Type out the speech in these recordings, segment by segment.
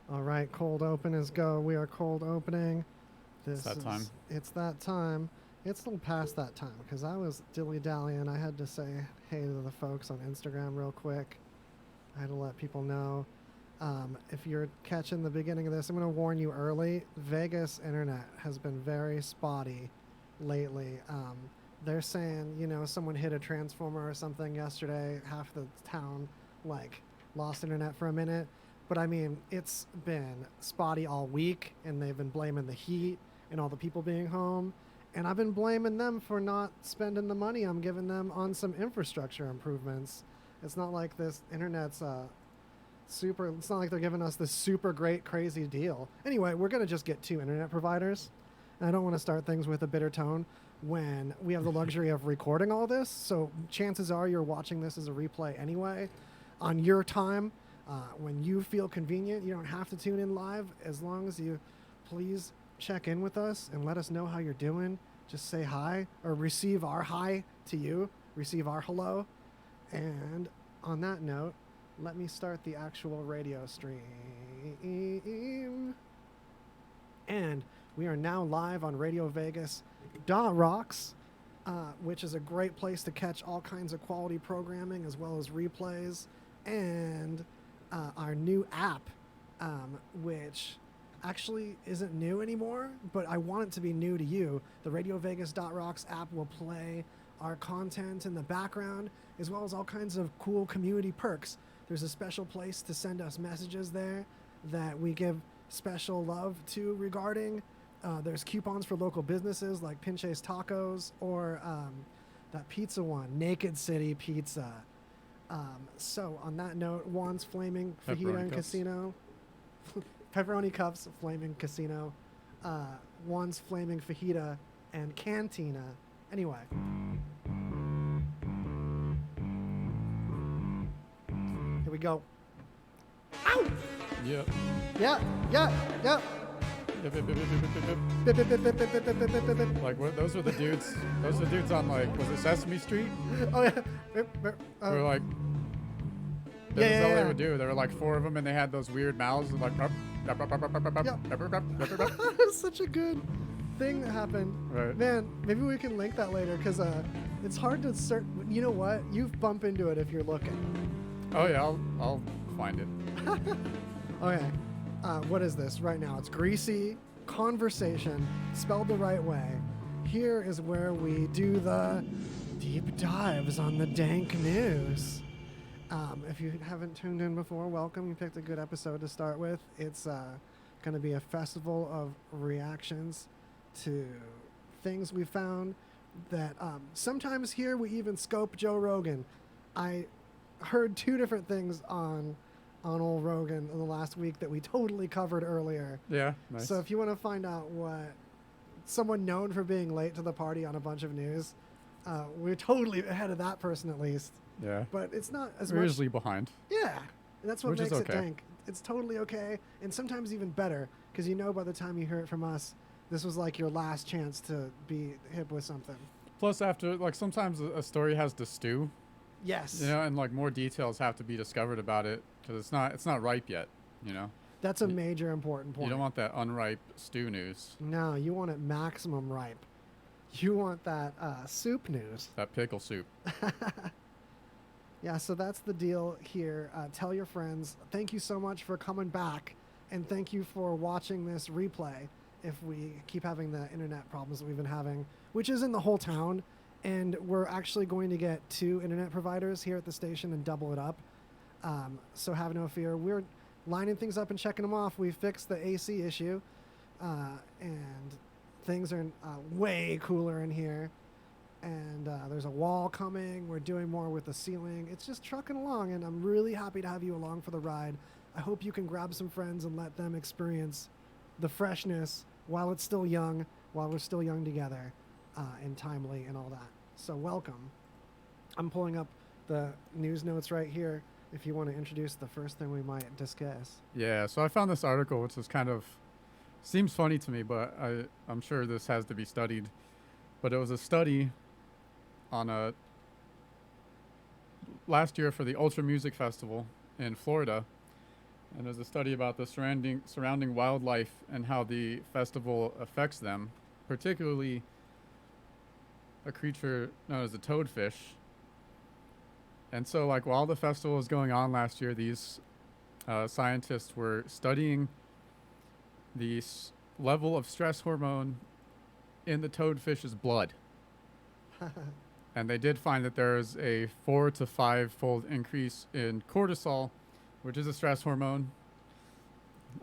All right, cold open is go. We are cold opening. It's that time. It's that time. It's a little past that time because I was dilly dallying. I had to say hey to the folks on Instagram real quick. I had to let people know. If you're catching the beginning of this, I'm going to warn you early. Vegas internet has been very spotty lately. They're saying, someone hit a transformer or something yesterday. Half the town, like, lost internet for a minute. But I mean, it's been spotty all week, and they've been blaming the heat and all the people being home. And I've been blaming them for not spending the money I'm giving them on some infrastructure improvements. It's not like this internet's it's not like they're giving us this super great, crazy deal. Anyway, we're going to just get two internet providers. And I don't want to start things with a bitter tone when we have the luxury of recording all this. So chances are you're watching this as a replay anyway on your time. When you feel convenient, you don't have to tune in live as long as you please check in with us and let us know how you're doing. Just say hi or receive our hi to you, receive our hello. And on that note, let me start the actual radio stream. And we are now live on Radio Vegas Rocks, which is a great place to catch all kinds of quality programming as well as replays. And our new app, which actually isn't new anymore, but I want it to be new to you. The Radio Vegas Rocks app will play our content in the background as well as all kinds of cool community perks. There's a special place to send us messages there that we give special love to regarding. There's coupons for local businesses like Pinche's Tacos or that pizza one, Naked City Pizza. So on that note, Juan's Flaming Fajita and Casino. Pepperoni Cups, Flaming Casino. Juan's Flaming Fajita and Cantina. Anyway. Here we go. Ow! Yep. Yeah, yeah, yeah. Like what? Those were the dudes. Those were the dudes on like, was it Sesame Street? Oh yeah. They were like, that's all they would do. There were like four of them, and they had those weird mouths, and like. Such a good thing that happened. Right. Man, maybe we can link that later because it's hard to search. You know what? You bump into it if you're looking. Oh yeah, I'll find it. Okay. What is this right now? It's Greasy Conversation, spelled the right way. Here is where we do the deep dives on the dank news. If you haven't tuned in before, welcome. You picked a good episode to start with. It's going to be a festival of reactions to things we found that sometimes here we even scope Joe Rogan. I heard two different things on old Rogan in the last week that we totally covered earlier. Yeah, nice. So if you want to find out what someone known for being late to the party on a bunch of news, we're totally ahead of that person at least. Yeah. But it's not as We're much. usually behind. Yeah. And that's what Which makes is it okay. dank. It's totally okay. And sometimes even better because by the time you hear it from us, this was like your last chance to be hip with something. Plus, after like sometimes a story has to stew. Yes. And like more details have to be discovered about it because it's not ripe yet. That's a major important point. You don't want that unripe stew news. No, you want it maximum ripe. You want that soup news. That pickle soup. Yeah, so that's the deal here. Tell your friends. Thank you so much for coming back, and thank you for watching this replay if we keep having the internet problems that we've been having, which is in the whole town, and we're actually going to get two internet providers here at the station and double it up. So have no fear. We're lining things up and checking them off. We fixed the AC issue, and things are way cooler in here. And there's a wall coming. We're doing more with the ceiling. It's just trucking along, and I'm really happy to have you along for the ride. I hope you can grab some friends and let them experience the freshness while it's still young, while we're still young together, and timely and all that. So welcome. I'm pulling up the news notes right here if you want to introduce the first thing we might discuss. Yeah, so I found this article, which is kind of seems funny to me, but I'm sure this has to be studied. But it was a study on last year for the Ultra Music Festival in Florida, And there's a study about the surrounding wildlife and how the festival affects them, particularly a creature known as a toadfish. And so, like, while the festival was going on last year, these scientists were studying the level of stress hormone in the toadfish's blood. And they did find that there is a 4 to 5 fold increase in cortisol, which is a stress hormone.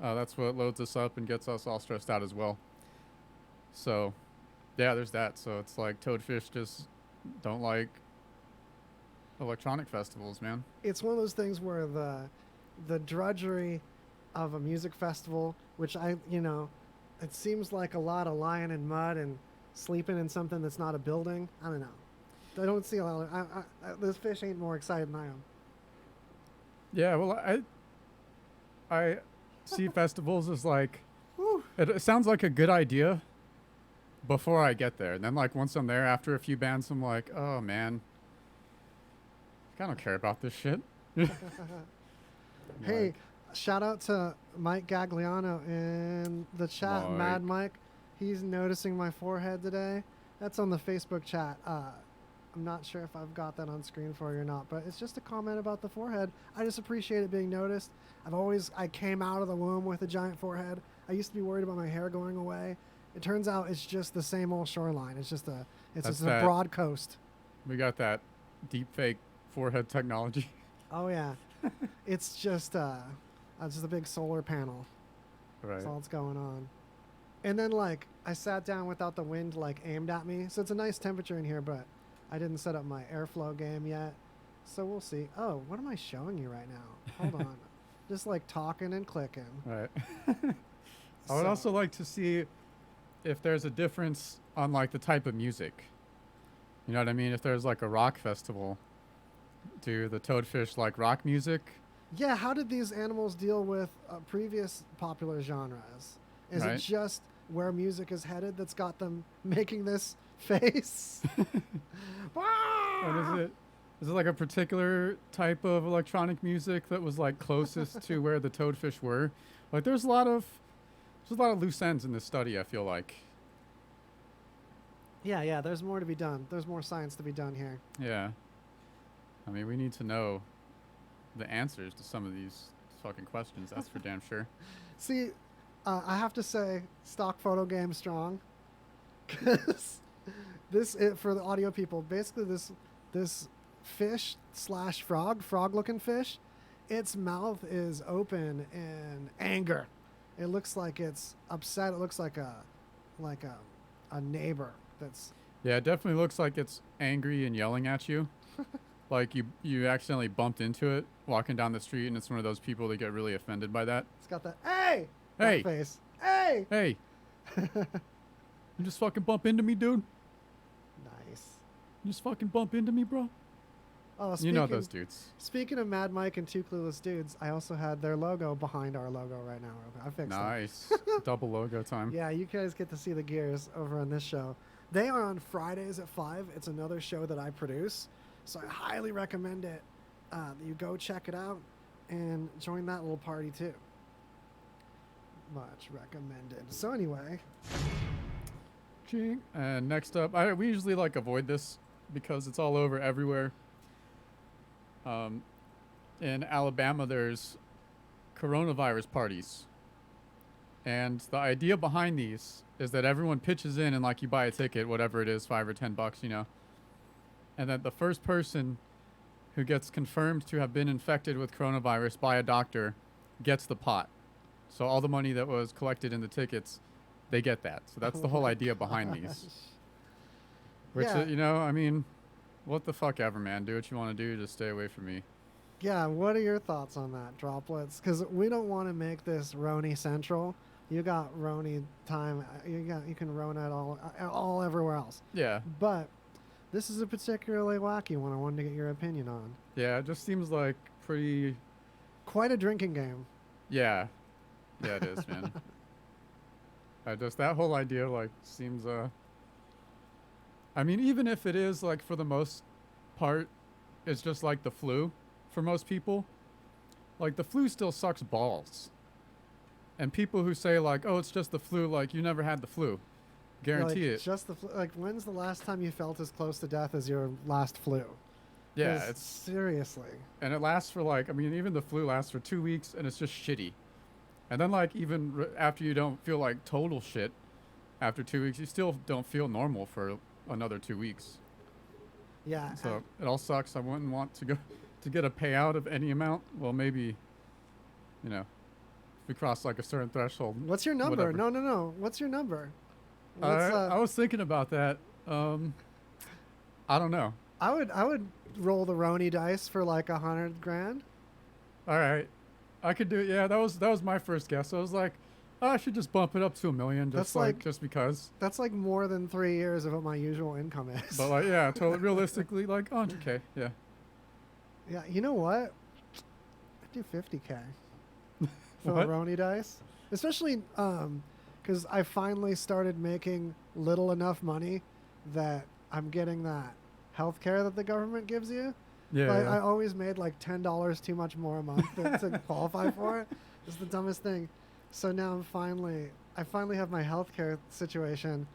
That's what loads us up and gets us all stressed out as well. So, yeah, there's that. So it's like toadfish just don't like electronic festivals, man. It's one of those things where the drudgery of a music festival, which it seems like a lot of lying in mud and sleeping in something that's not a building. I don't know. I don't see a lot of, this fish ain't more excited than I am. Yeah, well, I see festivals as like, it sounds like a good idea before I get there. And then, like, once I'm there, after a few bands, I'm like, oh, man, I don't care about this shit. Hey, shout out to Mike Gagliano in the chat. Mike. Mad Mike. He's noticing my forehead today. That's on the Facebook chat. I'm not sure if I've got that on screen for you or not, but it's just a comment about the forehead. I just appreciate it being noticed. I came out of the womb with a giant forehead. I used to be worried about my hair going away. It turns out it's just the same old shoreline. It's just a broad coast. We got that deep fake forehead technology. Oh yeah. It's just a big solar panel. Right. That's all that's going on. And then, like, I sat down without the wind, like, aimed at me. So it's a nice temperature in here, but I didn't set up my airflow game yet. So we'll see. Oh, what am I showing you right now? Hold on. Just, like, talking and clicking. Right. I would also like to see if there's a difference on, like, the type of music. You know what I mean? If there's, like, a rock festival, do the toadfish like rock music? Yeah, how did these animals deal with previous popular genres? Is it just where music is headed that's got them making this face? And is it like a particular type of electronic music that was like closest to where the toadfish were? Like, there's a lot of loose ends in this study, I feel like. Yeah, there's more to be done. There's more science to be done here. Yeah. I mean, we need to know the answers to some of these fucking questions, that's for damn sure. See, I have to say, stock photo game strong. Because for the audio people, basically this fish / frog looking fish, its mouth is open in anger. It looks like it's upset. It looks like a neighbor that's... Yeah, it definitely looks like it's angry and yelling at you. Like you accidentally bumped into it walking down the street, and it's one of those people that get really offended by that. It's got that, hey! Hey! That face. Hey! Hey! You just fucking bump into me, dude? Nice. You just fucking bump into me, bro? Oh, you know those dudes. Speaking of Mad Mike and Two Clueless Dudes, I also had their logo behind our logo right now. I fixed it. Nice. Double logo time. Yeah, you guys get to see the gears over on this show. They are on Fridays at 5. It's another show that I produce. So I highly recommend it. That you go check it out and join that little party too. Much recommended. So anyway. And next up, we usually like avoid this because it's all over everywhere. In Alabama, there's coronavirus parties. And the idea behind these is that everyone pitches in and, like, you buy a ticket, whatever it is, $5 or $10, you know. And that the first person who gets confirmed to have been infected with coronavirus by a doctor gets the pot. So all the money that was collected in the tickets, they get that. So that's the whole idea behind these. Which, you know, I mean, what the fuck ever, man. Do what you want to do. Just stay away from me. Yeah, what are your thoughts on that, Droplets? Because we don't want to make this Roni Central. You got Roni time. You can Rona it all everywhere else. Yeah. But this is a particularly wacky one I wanted to get your opinion on. Yeah, it just seems like pretty... Quite a drinking game. Yeah. Yeah, it is, man. Just that whole idea, like, seems... I mean, even if it is, like, for the most part, it's just like the flu for most people. like the flu still sucks balls. And people who say like, "Oh, it's just the flu," like you never had the flu. You're like, Guarantee it. just like, when's the last time you felt as close to death as your last flu? Yeah, 'Cause it's seriously. and it lasts for like, I mean, even the flu lasts for 2 weeks, and it's just shitty. And then like even after you don't feel like total shit after 2 weeks, you still don't feel normal for another 2 weeks. Yeah. So it all sucks. I wouldn't want to go to get a payout of any amount. Well, maybe, you know, if we cross like a certain threshold. What's your number? Whatever. No. What's your number? I was thinking about that. I don't know. I would roll the Roni dice for like 100 grand. All right, I could do it. Yeah, that was my first guess. I was like, oh, I should just bump it up to $1 million, just just because. That's like more than 3 years of what my usual income is. But like, yeah, totally realistically, like 100K. Yeah. Yeah, you know what? I'd do 50K for What? the Roni dice, especially because I finally started making little enough money that I'm getting that health care that the government gives you. Yeah. Like, Yeah. I always made like $10 too much more a month to qualify for it. It's the dumbest thing. So now I finally have my healthcare situation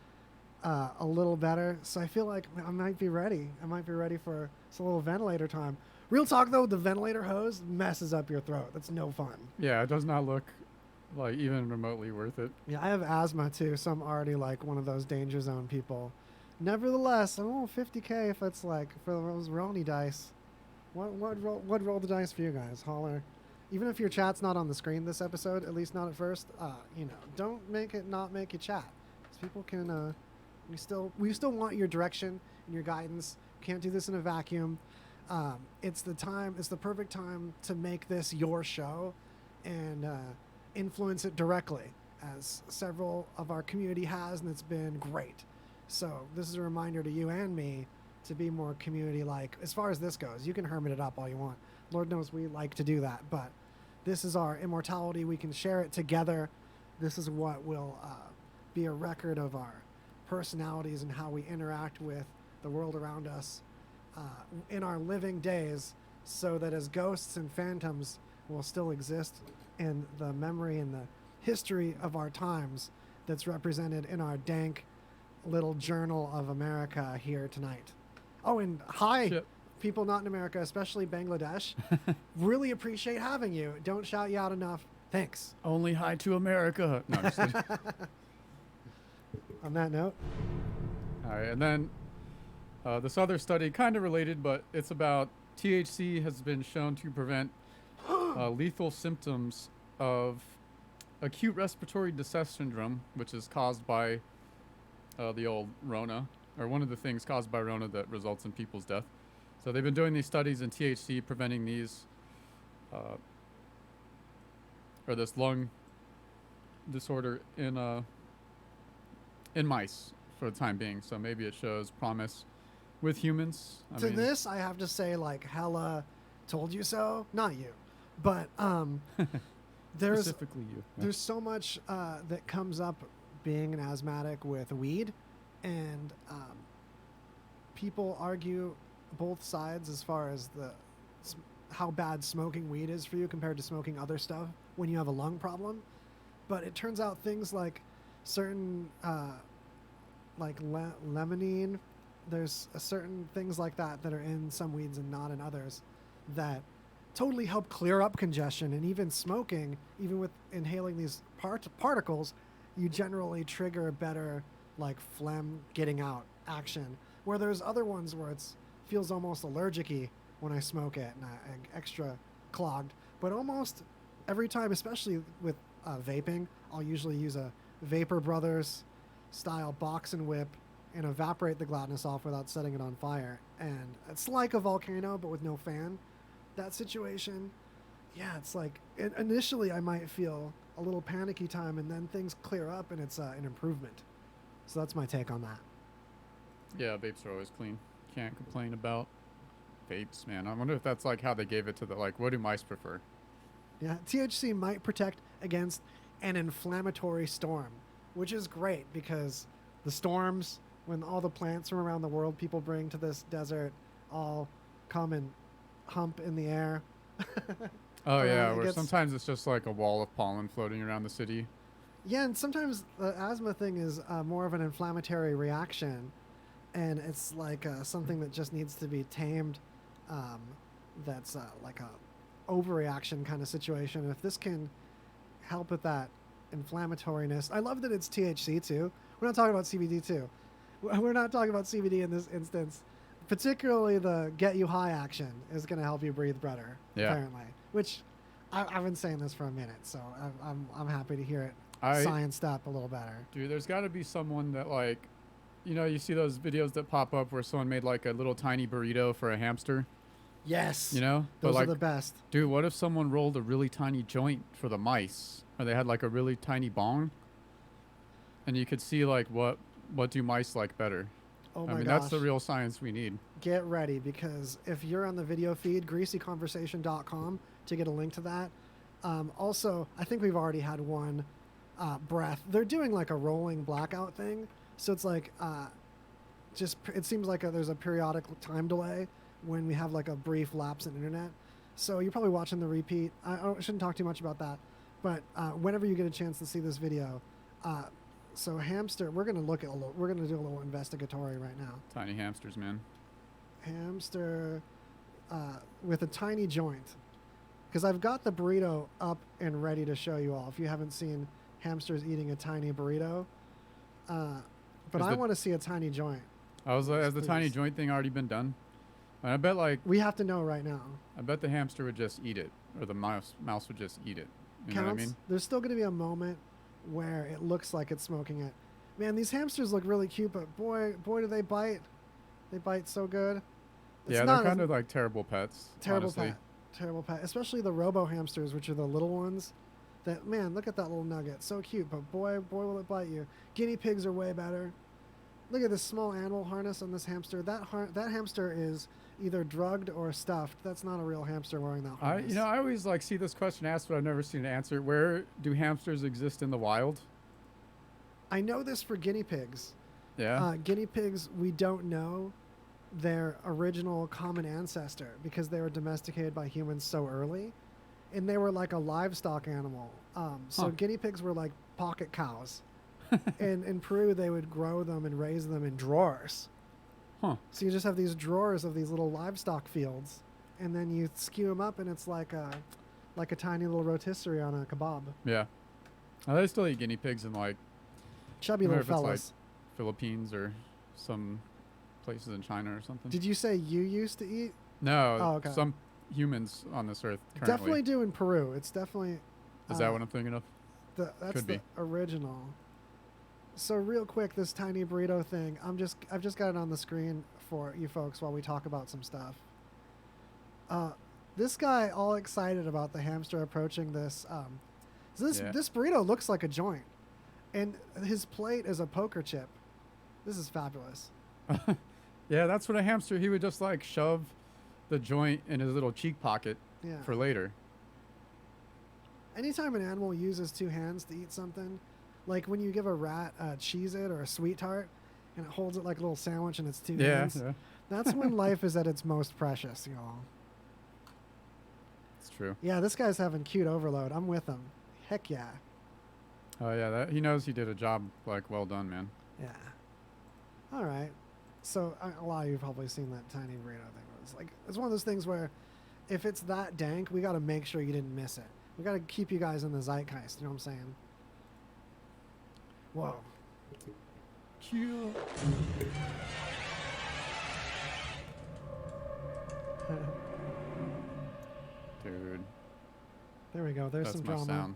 a little better. So I feel like I might be ready. I might be ready for some little ventilator time. Real talk though, the ventilator hose messes up your throat. That's no fun. Yeah, it does not look like even remotely worth it. Yeah, I have asthma too, so I'm already like one of those danger zone people. Nevertheless, I want 50K if it's like for those Roni dice. What roll the dice for you guys? Holler. Even if your chat's not on the screen this episode, at least not at first, don't make it not make you chat. Because people can, we still want your direction and your guidance. Can't do this in a vacuum. It's the perfect time to make this your show and influence it directly, as several of our community has, and it's been great. So this is a reminder to you and me to be more community-like. As far as this goes, you can hermit it up all you want. Lord knows we like to do that, but this is our immortality. We can share it together. This is what will be a record of our personalities and how we interact with the world around us in our living days, so that as ghosts and phantoms will still exist in the memory and the history of our times that's represented in our dank little journal of America here tonight. Oh, and hi, Shit. people not in America, especially Bangladesh. Really appreciate having you. Don't shout you out enough. Thanks. Only hi to America. No, just kidding. On that note, All right, and then this other study, kind of related, but it's about THC has been shown to prevent lethal symptoms of acute respiratory distress syndrome, which is caused by the old Rona, or one of the things caused by Rona that results in people's death. So they've been doing these studies in THC preventing these, or this lung disorder in mice for the time being. So maybe it shows promise with humans. I mean, this, I have to say, like, hella told you so. Not you. But there's specifically you. Yeah. there's so much that comes up being an asthmatic with weed, and people argue both sides as far as how bad smoking weed is for you compared to smoking other stuff when you have a lung problem. But it turns out things like certain lemonine, there's certain things like that that are in some weeds and not in others that totally help clear up congestion. And even smoking, even with inhaling these particles, you generally trigger a better like phlegm getting out action, where there's other ones where it feels almost allergic-y when I smoke it and extra clogged. But almost every time, especially with vaping, I'll usually use a Vapor Brothers style box and whip and evaporate the gladness off without setting it on fire. And it's like a volcano, but with no fan. That situation, yeah, it's like initially I might feel a little panicky time, and then things clear up and it's an improvement. So that's my take on that. Yeah, vapes are always clean. Can't complain about vapes, man. I wonder if that's like how they gave it to the, like, what do mice prefer? Yeah, THC might protect against an inflammatory storm, which is great because the storms, when all the plants from around the world people bring to this desert all come and hump in the air. Oh yeah, It where gets sometimes it's just like a wall of pollen floating around the city. yeah, and sometimes the asthma thing is more of an inflammatory reaction, and it's like something that just needs to be tamed. Um, that's like a overreaction kind of situation. If this can help with that inflammatoriness, I love that it's THC too. We're not talking about CBD too. We're not talking about CBD in this instance. Particularly the get you high action is going to help you breathe better, Yeah. apparently. Which I've been saying this for a minute, so I'm happy to hear it I scienced up a little better. Dude, there's got to be someone that like, you know, you see those videos that pop up where someone made like a little tiny burrito for a hamster, Yes, you know? But those are like, the best. dude, what if someone rolled a really tiny joint for the mice, or they had like a really tiny bong, and you could see like what do mice like better? Oh I my mean, gosh. that's the real science we need. Get ready, because if you're on the video feed, greasyconversation.com to get a link to that. Also, I think we've already had one breath. They're doing like a rolling blackout thing. So it's like, it seems like there's a periodic time delay when we have like a brief lapse in internet. So you're probably watching the repeat. I shouldn't talk too much about that. But whenever you get a chance to see this video, so hamster, we're gonna do a little investigatory right now. Tiny hamsters, man. Hamster with a tiny joint, because I've got the burrito up and ready to show you all. If you haven't seen hamsters eating a tiny burrito, but I want to see a tiny joint. Has the tiny joint thing already been done? And I bet like We have to know right now. I bet the hamster would just eat it, or the mouse would just eat it. You know what I mean? There's still going to be a moment where it looks like it's smoking it. Man, these hamsters look really cute, but boy, do they bite. They bite so good. Yeah, they're kind of like terrible pets. Terrible honestly. pet. Terrible pet. Especially the robo hamsters, which are the little ones. That, man, look at that little nugget. So cute, but boy, will it bite you. Guinea pigs are way better. Look at this small animal harness on this hamster. That hamster is either drugged or stuffed. That's not a real hamster wearing that harness. I always like see this question asked, but I've never seen an answer. Where do hamsters exist in the wild? I know this for guinea pigs. Yeah. Guinea pigs, we don't know their original common ancestor because they were domesticated by humans so early, and they were like a livestock animal. So guinea pigs were like pocket cows. And in Peru, they would grow them and raise them in drawers. Huh. So you just have these drawers of these little livestock fields, and then you skew them up, and it's like a tiny little rotisserie on a kebab. Yeah. They still eat guinea pigs in like Chubby little fellas. Like Philippines or some places in China or something. Did you say you used to eat? No. Oh, okay. Some humans on this earth currently. Definitely do in Peru. It's definitely. Is that what I'm thinking of? That's Could the be. original. So real quick, this tiny burrito thing. I've just got it on the screen for you folks while we talk about some stuff. This guy all excited about the hamster approaching this. This burrito looks like a joint, and his plate is a poker chip. This is fabulous. Yeah, that's what a hamster. He would just like shove the joint in his little cheek pocket for later. Anytime an animal uses two hands to eat something, like when you give a rat a Cheez-It or a Sweet Tart, and it holds it like a little sandwich in its two hands, that's when life is at its most precious, y'all. It's true. Yeah, this guy's having cute overload. I'm with him. Heck yeah. Oh yeah, he knows he did a job like well done, man. Yeah. All right. So a lot of you have probably seen that tiny burrito thing. It's one of those things where if it's that dank, we got to make sure you didn't miss it. We got to keep you guys in the zeitgeist. You know what I'm saying? Whoa. Cute. Dude. There we go. There's That's some my drama. sound.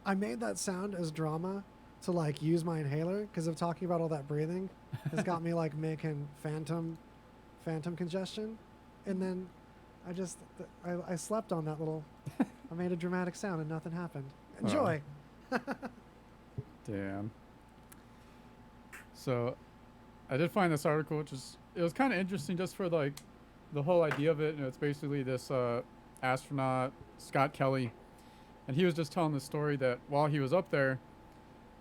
I made that sound as drama to like use my inhaler because of talking about all that breathing. It's got me like making phantom congestion, and then I slept on that little. I made a dramatic sound and nothing happened. Enjoy. Damn. So, I did find this article, it was kind of interesting just for like the whole idea of it. And it's basically this astronaut Scott Kelly, and he was just telling the story that while he was up there,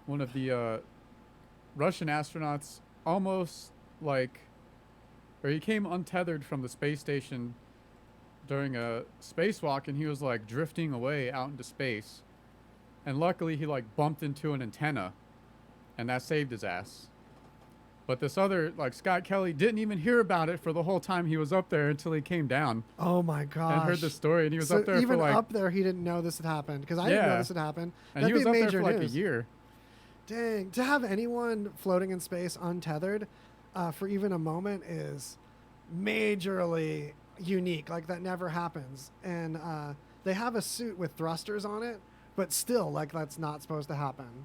one of the Russian astronauts almost he came untethered from the space station during a spacewalk, and he was like drifting away out into space. And luckily, he like bumped into an antenna, and that saved his ass. But this other, like Scott Kelly, didn't even hear about it for the whole time he was up there until he came down Oh my and heard the gosh. story. And he was So up there for even like, up there, he didn't know this had happened because I didn't know yeah, this had happened. and he That'd was be up there major for like a news. year. Dang, to have anyone floating in space untethered for even a moment is majorly unique. Like that never happens. And they have a suit with thrusters on it, but still, like that's not supposed to happen.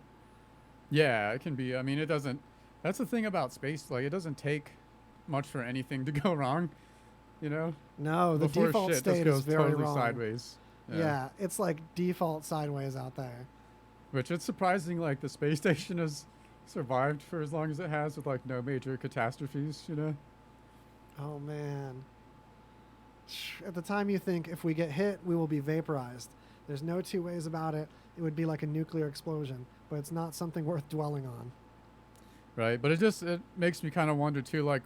Yeah, it can be. I mean, it doesn't. That's the thing about space. Like, it doesn't take much for anything to go wrong. You know, No, the before default shit just state is goes very totally wrong. sideways. Yeah, it's like default sideways out there. Which it's surprising, like the space station has survived for as long as it has with like no major catastrophes. You know. Oh man. At the time you think if we get hit, we will be vaporized. There's no two ways about it. It would be like a nuclear explosion, but it's not something worth dwelling on. Right, but it makes me kind of wonder too, like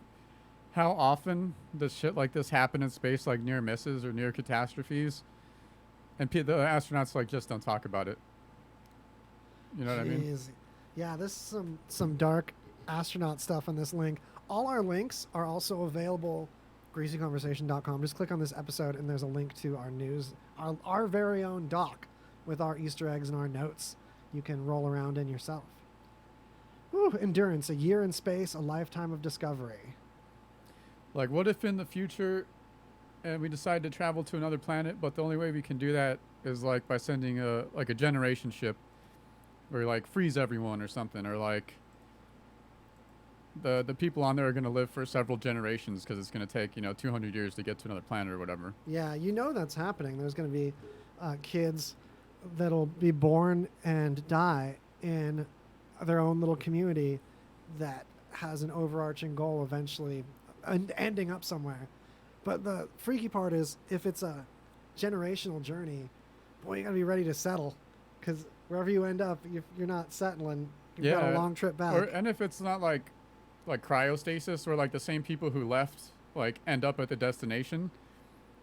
how often does shit like this happen in space, like near misses or near catastrophes, and the astronauts like just don't talk about it. You know what I mean? Jeez. Yeah, this is some dark astronaut stuff on this link. All our links are also available greasyconversation.com. Just click on this episode and there's a link to our news, our very own doc with our Easter eggs and our notes. You can roll around in yourself. Whew, endurance, a year in space, a lifetime of discovery. Like, what if in the future, and we decide to travel to another planet, but the only way we can do that is like by sending a generation ship, where like freeze everyone or something, or like the people on there are going to live for several generations because it's going to take 200 years to get to another planet or whatever. Yeah, you know that's happening. There's going to be kids that'll be born and die in their own little community that has an overarching goal eventually ending up somewhere. But the freaky part is if it's a generational journey, boy, you got to be ready to settle because wherever you end up, you're not settling. You've got a long trip back. And if it's not like cryostasis where like the same people who left like end up at the destination,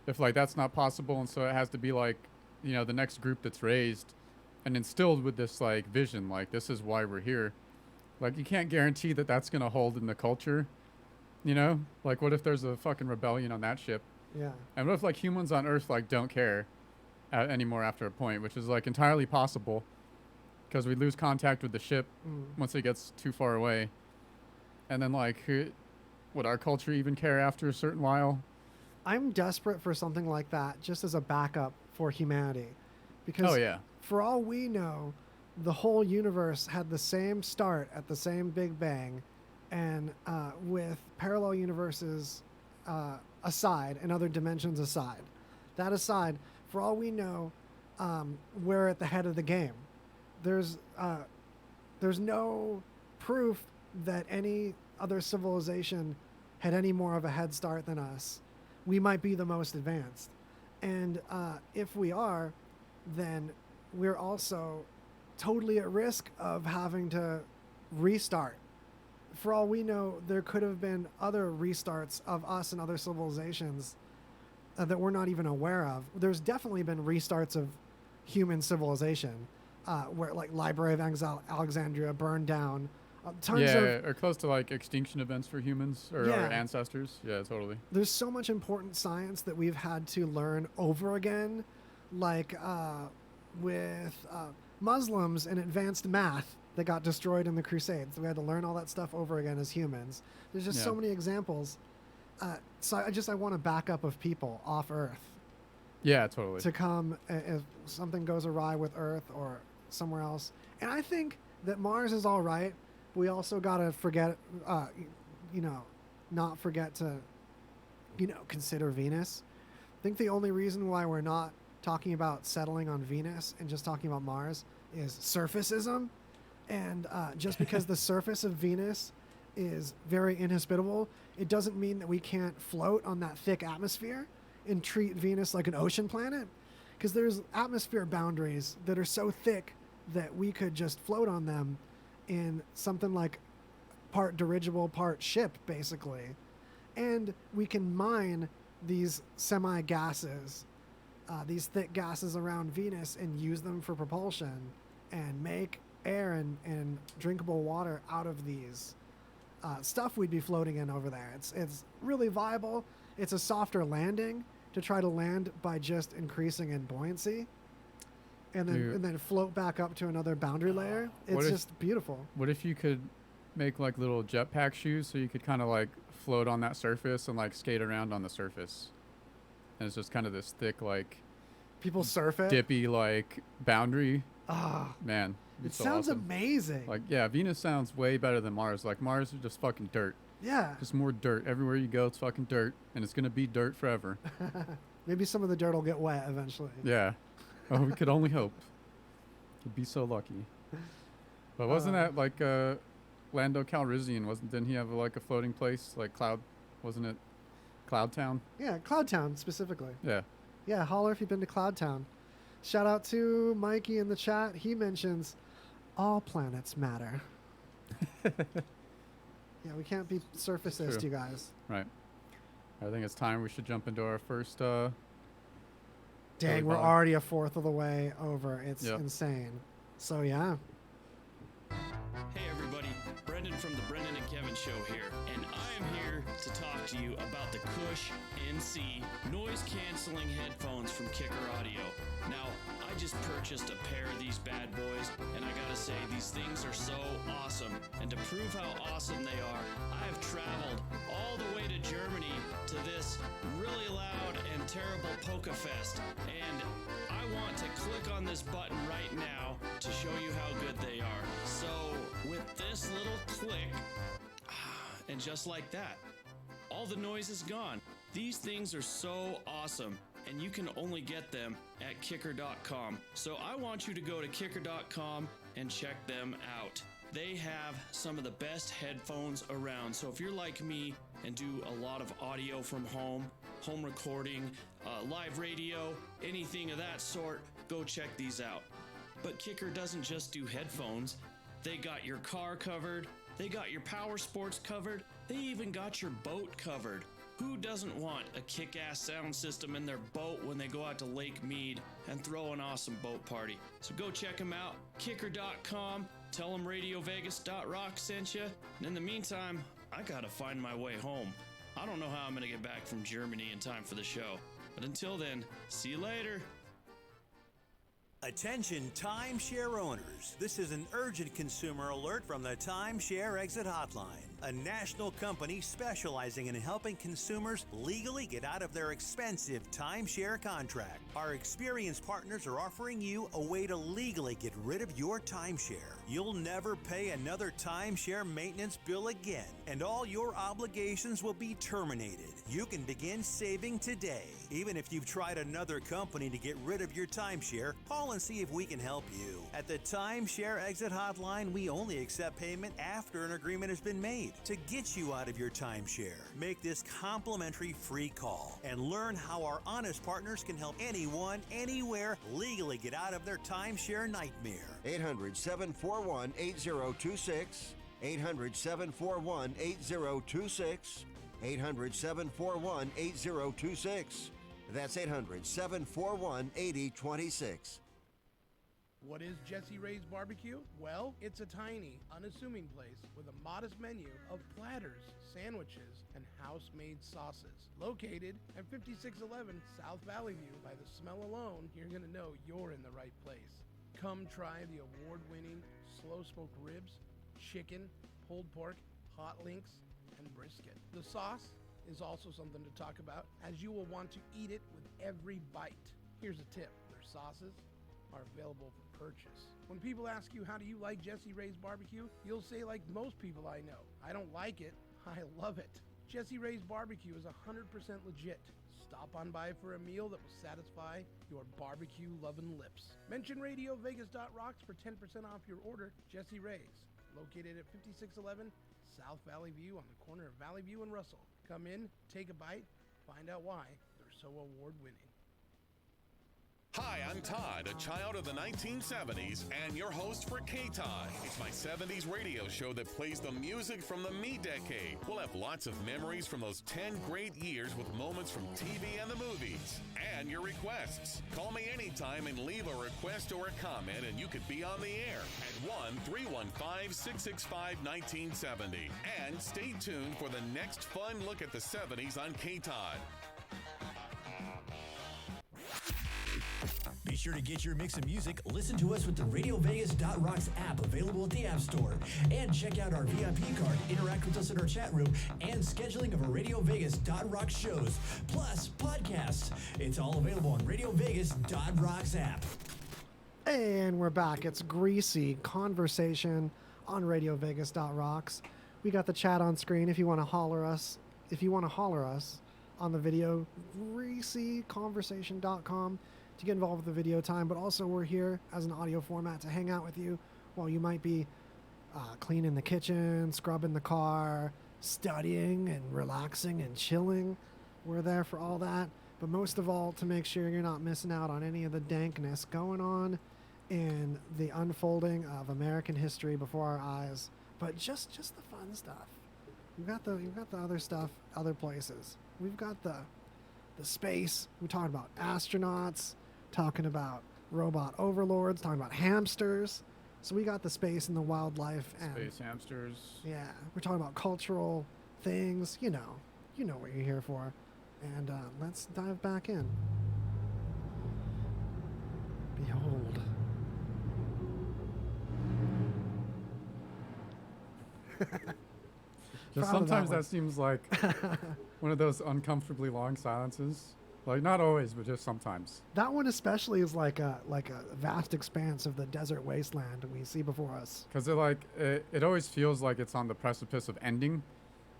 if like that's not possible, and so it has to be like the next group that's raised and instilled with this like vision, like this is why we're here. Like you can't guarantee that that's gonna hold in the culture. Like what if there's a fucking rebellion on that ship? Yeah. And what if like humans on Earth like don't care anymore after a point, which is like entirely possible because we lose contact with the ship once it gets too far away. And then like would our culture even care after a certain while? I'm desperate for something like that just as a backup for humanity. Because for all we know, the whole universe had the same start at the same Big Bang. And with parallel universes aside and other dimensions aside, that aside, for all we know, we're at the head of the game. There's no proof that any other civilization had any more of a head start than us. We might be the most advanced. And if we are, then we're also totally at risk of having to restart. For all we know, there could have been other restarts of us and other civilizations that we're not even aware of. There's definitely been restarts of human civilization, where like Library of Alexandria burned down. Or close to like extinction events for humans or our ancestors. Yeah, totally. There's so much important science that we've had to learn over again, like with Muslims and advanced math that got destroyed in the Crusades. We had to learn all that stuff over again as humans. There's just so many examples. So I want a backup of people off Earth. Yeah, totally. To come if something goes awry with Earth or somewhere else. And I think that Mars is all right. We also got to forget, not forget to, consider Venus. I think the only reason why we're not talking about settling on Venus and just talking about Mars is surfacism. And just because the surface of Venus is very inhospitable, it doesn't mean that we can't float on that thick atmosphere and treat Venus like an ocean planet. Because there's atmosphere boundaries that are so thick that we could just float on them in something like part dirigible, part ship, basically. And we can mine these semi-gases, these thick gases around Venus, and use them for propulsion and make air and drinkable water out of these stuff we'd be floating in over there. It's really viable. It's a softer landing to try to land by just increasing in buoyancy, and then float back up to another boundary layer. It's just beautiful. What if you could make like little jetpack shoes so you could kind of like float on that surface and like skate around on the surface, and it's just kind of this thick like people surf it, dippy like boundary. Man, it so sounds awesome. amazing. Like, yeah, Venus sounds way better than Mars. Like, Mars is just fucking dirt. Yeah. Just more dirt. Everywhere you go, it's fucking dirt. And it's going to be dirt forever. Maybe some of the dirt will get wet eventually. Yeah. Oh, we could only hope. We'd be so lucky. But wasn't that like Lando Calrissian? Didn't he have like a floating place? Like Cloud, wasn't it Cloud Town? Yeah, Cloud Town specifically. Yeah. Yeah, holler if you've been to Cloud Town. Shout out to Mikey in the chat. He mentions all planets matter. Yeah, we can't be surfacist, you guys. Right. I think it's time we should jump into our first. Dang, we're already a fourth of the way over. It's insane. So, yeah. Hey, everybody. Brendan from the Brendan and Kevin Show here. And I am here to talk to you about the Cush NC noise-canceling headphones from Kicker Audio. Now, I just purchased a pair of these bad boys, and I gotta say, these things are so awesome. And to prove how awesome they are, I have traveled all the way to Germany to this really loud and terrible Polka Fest. And I want to click on this button right now to show you how good they are. So, with this little click, and just like that, all the noise is gone. These things are so awesome, and you can only get them at kicker.com. So I want you to go to kicker.com and check them out. They have some of the best headphones around. So if you're like me and do a lot of audio from home recording, live radio, anything of that sort, go check these out. But Kicker doesn't just do headphones. They got your car covered. They got your power sports covered. They even got your boat covered. Who doesn't want a kick-ass sound system in their boat when they go out to Lake Mead and throw an awesome boat party? So go check them out, kicker.com. Tell them RadioVegas.rock sent you. And in the meantime, I gotta find my way home. I don't know how I'm gonna get back from Germany in time for the show. But until then, see you later. Attention timeshare owners. This is an urgent consumer alert from the Timeshare Exit Hotline, a national company specializing in helping consumers legally get out of their expensive timeshare contract. Our experienced partners are offering you a way to legally get rid of your timeshare. You'll never pay another timeshare maintenance bill again, and all your obligations will be terminated. You can begin saving today. Even if you've tried another company to get rid of your timeshare, call and see if we can help you. At the Timeshare Exit Hotline, we only accept payment after an agreement has been made to get you out of your timeshare. Make this complimentary free call and learn how our honest partners can help anyone, anywhere, legally get out of their timeshare nightmare. 800-741-8026. 800-741-8026. 800-741-8026. That's 800-741-8026. What is Jesse Ray's Barbecue? Well, it's a tiny, unassuming place with a modest menu of platters, sandwiches, and house-made sauces. Located at 5611 South Valley View. By the smell alone, you're going to know you're in the right place. Come try the award-winning slow-smoked ribs, chicken, pulled pork, hot links, and brisket. The sauce is also something to talk about, as you will want to eat it with every bite. Here's a tip. Their sauces are available for purchase. When people ask you, how do you like Jesse Ray's Barbecue? You'll say, like most people I know, I don't like it, I love it. Jesse Ray's Barbecue is 100% legit. Stop on by for a meal that will satisfy your barbecue-loving lips. Mention RadioVegas.rocks for 10% off your order. Jesse Ray's, located at 5611 South Valley View on the corner of Valley View and Russell. Come in, take a bite, find out why they're so award-winning. Hi, I'm Todd, a child of the 1970s and your host for K-Todd. It's my 70s radio show that plays the music from the me decade. We'll have lots of memories from those 10 great years with moments from TV and the movies. And your requests. Call me anytime and leave a request or a comment and you could be on the air at 1-315-665-1970. And stay tuned for the next fun look at the 70s on K-Todd. Be sure to get your mix of music. Listen to us with the RadioVegas.rocks app available at the App Store. And check out our VIP card, interact with us in our chat room, and scheduling of our RadioVegas.rocks shows, plus podcasts. It's all available on RadioVegas.rocks app. And we're back. It's Greasy Conversation on RadioVegas.rocks. We got the chat on screen if you want to holler us. If you want to holler us on the video, greasyconversation.com to get involved with the video time, but also we're here as an audio format to hang out with you while you might be cleaning the kitchen, scrubbing the car, studying and relaxing and chilling. We're there for all that, but most of all to make sure you're not missing out on any of the dankness going on in the unfolding of American history before our eyes, but just the fun stuff. You've got the other stuff other places. We've got the space. We talked about astronauts, talking about robot overlords, talking about hamsters. So we got the space and the wildlife and Space hamsters. yeah, we're talking about cultural things. You know what you're here for. And let's dive back in. Behold. Just Proud of that sometimes one. that seems like one of those uncomfortably long silences. Like not always, but just sometimes. That one especially is like a vast expanse of the desert wasteland we see before us. Because it always feels like it's on the precipice of ending,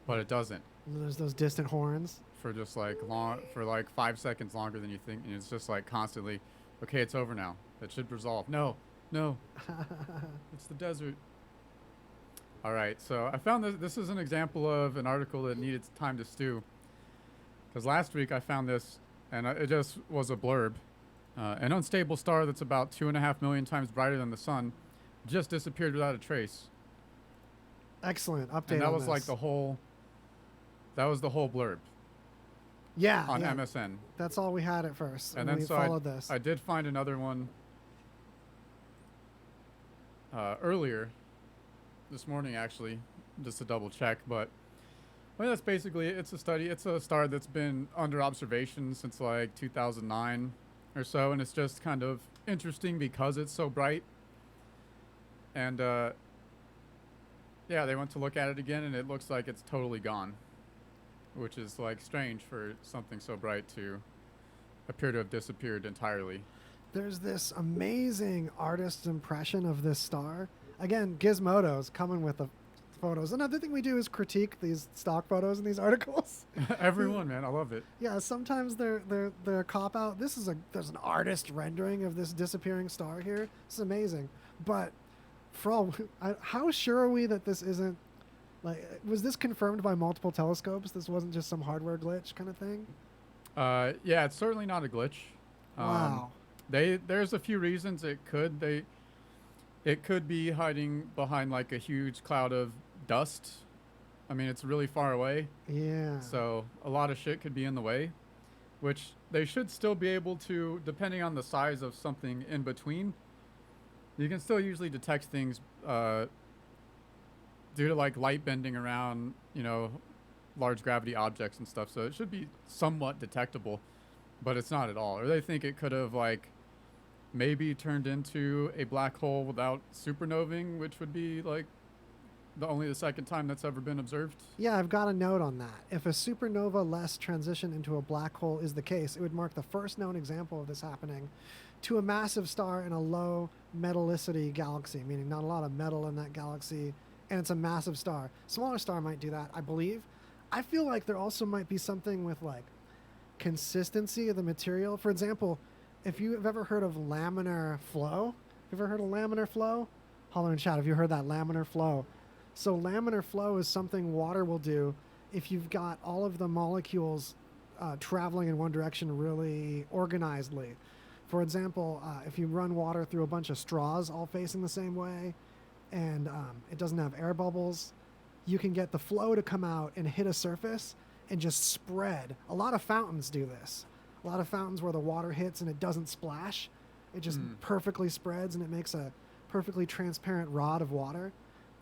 but it doesn't. And there's those distant horns. For just like 5 seconds longer than you think, and it's just like constantly, okay, it's over now. It should resolve. No, it's the desert. All right, so I found this is an example of an article that needed time to stew. Because last week I found this, and it just was a blurb. An unstable star that's about 2.5 million times brighter than the sun just disappeared without a trace. Excellent update. And that on was like this. the whole blurb yeah on yeah. MSN. That's all we had at first. And we then so followed this. I did find another one earlier this morning, actually, just to double check. But I mean, that's basically it's a study. It's a star that's been under observation since like 2009 or so, and it's just kind of interesting because it's so bright. And yeah, they went to look at it again, and it looks like it's totally gone, which is like strange for something so bright to appear to have disappeared entirely. There's this amazing artist's impression of this star. Again, Gizmodo's coming with the photos. Another thing we do is critique these stock photos in these articles. Everyone, man, I love it. Yeah, sometimes they're a cop out. There's an artist rendering of this disappearing star here. It's amazing. But for all, how sure are we that this isn't like, was this confirmed by multiple telescopes? This wasn't just some hardware glitch kind of thing? Yeah, it's certainly not a glitch. Wow. There's a few reasons it could. It could be hiding behind like a huge cloud of dust. I mean, it's really far away. Yeah. So a lot of shit could be in the way, which they should still be able to, depending on the size of something in between. You can still usually detect things due to like light bending around, large gravity objects and stuff. So it should be somewhat detectable, but it's not at all. Or they think it could have like maybe turned into a black hole without supernovaing, which would be like only the second time that's ever been observed. Yeah, I've got a note on that. If a supernova-less transition into a black hole is the case, it would mark the first known example of this happening to a massive star in a low metallicity galaxy, meaning not a lot of metal in that galaxy, and it's a massive star. Smaller star might do that, I believe. I feel like there also might be something with like consistency of the material. For example, if you've ever heard of laminar flow, Holler in chat, have you heard that laminar flow? So laminar flow is something water will do if you've got all of the molecules traveling in one direction really organizedly. For example, if you run water through a bunch of straws all facing the same way, and it doesn't have air bubbles, you can get the flow to come out and hit a surface and just spread. A lot of fountains do this. A lot of fountains where the water hits and it doesn't splash. It just perfectly spreads and it makes a perfectly transparent rod of water.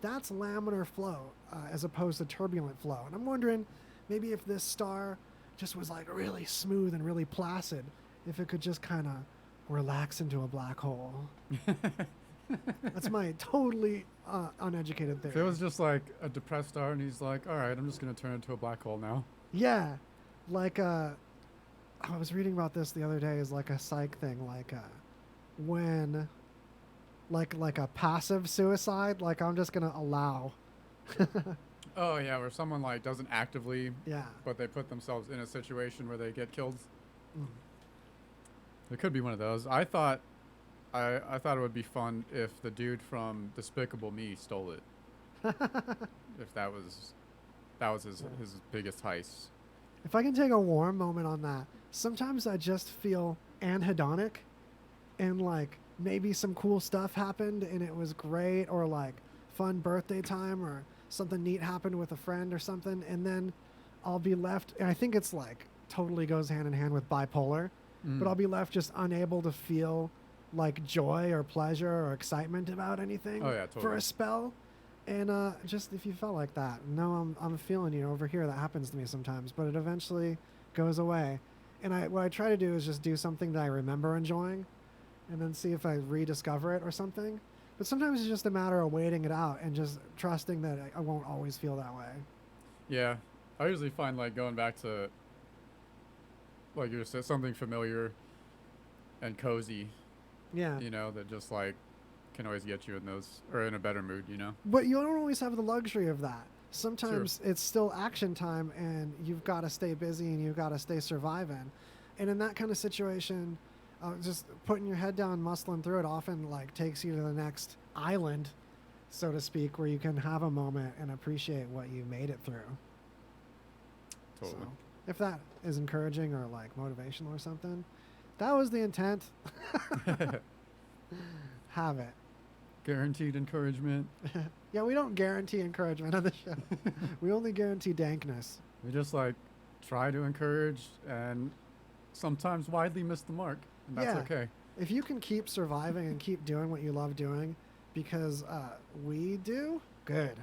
That's laminar flow as opposed to turbulent flow. And I'm wondering maybe if this star just was like really smooth and really placid, if it could just kind of relax into a black hole. That's my totally uneducated theory. If it was just like a depressed star and he's like, all right, I'm just going to turn into a black hole now. Yeah. Like, I was reading about this the other day as like a psych thing. Like, when, like a passive suicide, like I'm just going to allow. Oh, yeah, where someone like doesn't actively, Yeah. but they put themselves in a situation where they get killed. Mm. It could be one of those. I thought it would be fun if the dude from Despicable Me stole it. If that was his biggest heist. If I can take a warm moment on that, sometimes I just feel anhedonic and like maybe some cool stuff happened and it was great, or like fun birthday time or something neat happened with a friend or something, and then I'll be left, and I think it's like totally goes hand in hand with bipolar, but I'll be left just unable to feel like joy or pleasure or excitement about anything for a spell. And just if you felt like that, no, I'm feeling you over here. That happens to me sometimes, but it eventually goes away. And what I try to do is just do something that I remember enjoying, and then see if I rediscover it or something. But sometimes it's just a matter of waiting it out and just trusting that I won't always feel that way. Yeah, I usually find like going back to, like you said, something familiar and cozy. Yeah. You know, that just like can always get you in those, or in a better mood, you know? But you don't always have the luxury of that. Sometimes it's still action time and you've got to stay busy and you've got to stay surviving. And in that kind of situation, just putting your head down, muscling through it often like takes you to the next island, so to speak, where you can have a moment and appreciate what you made it through. Totally. So, if that is encouraging or like motivational or something, that was the intent. Have it. Guaranteed encouragement. Yeah, we don't guarantee encouragement on the show. We only guarantee dankness. We just like try to encourage and sometimes widely miss the mark, and that's okay. If you can keep surviving and keep doing what you love doing, because we do, good.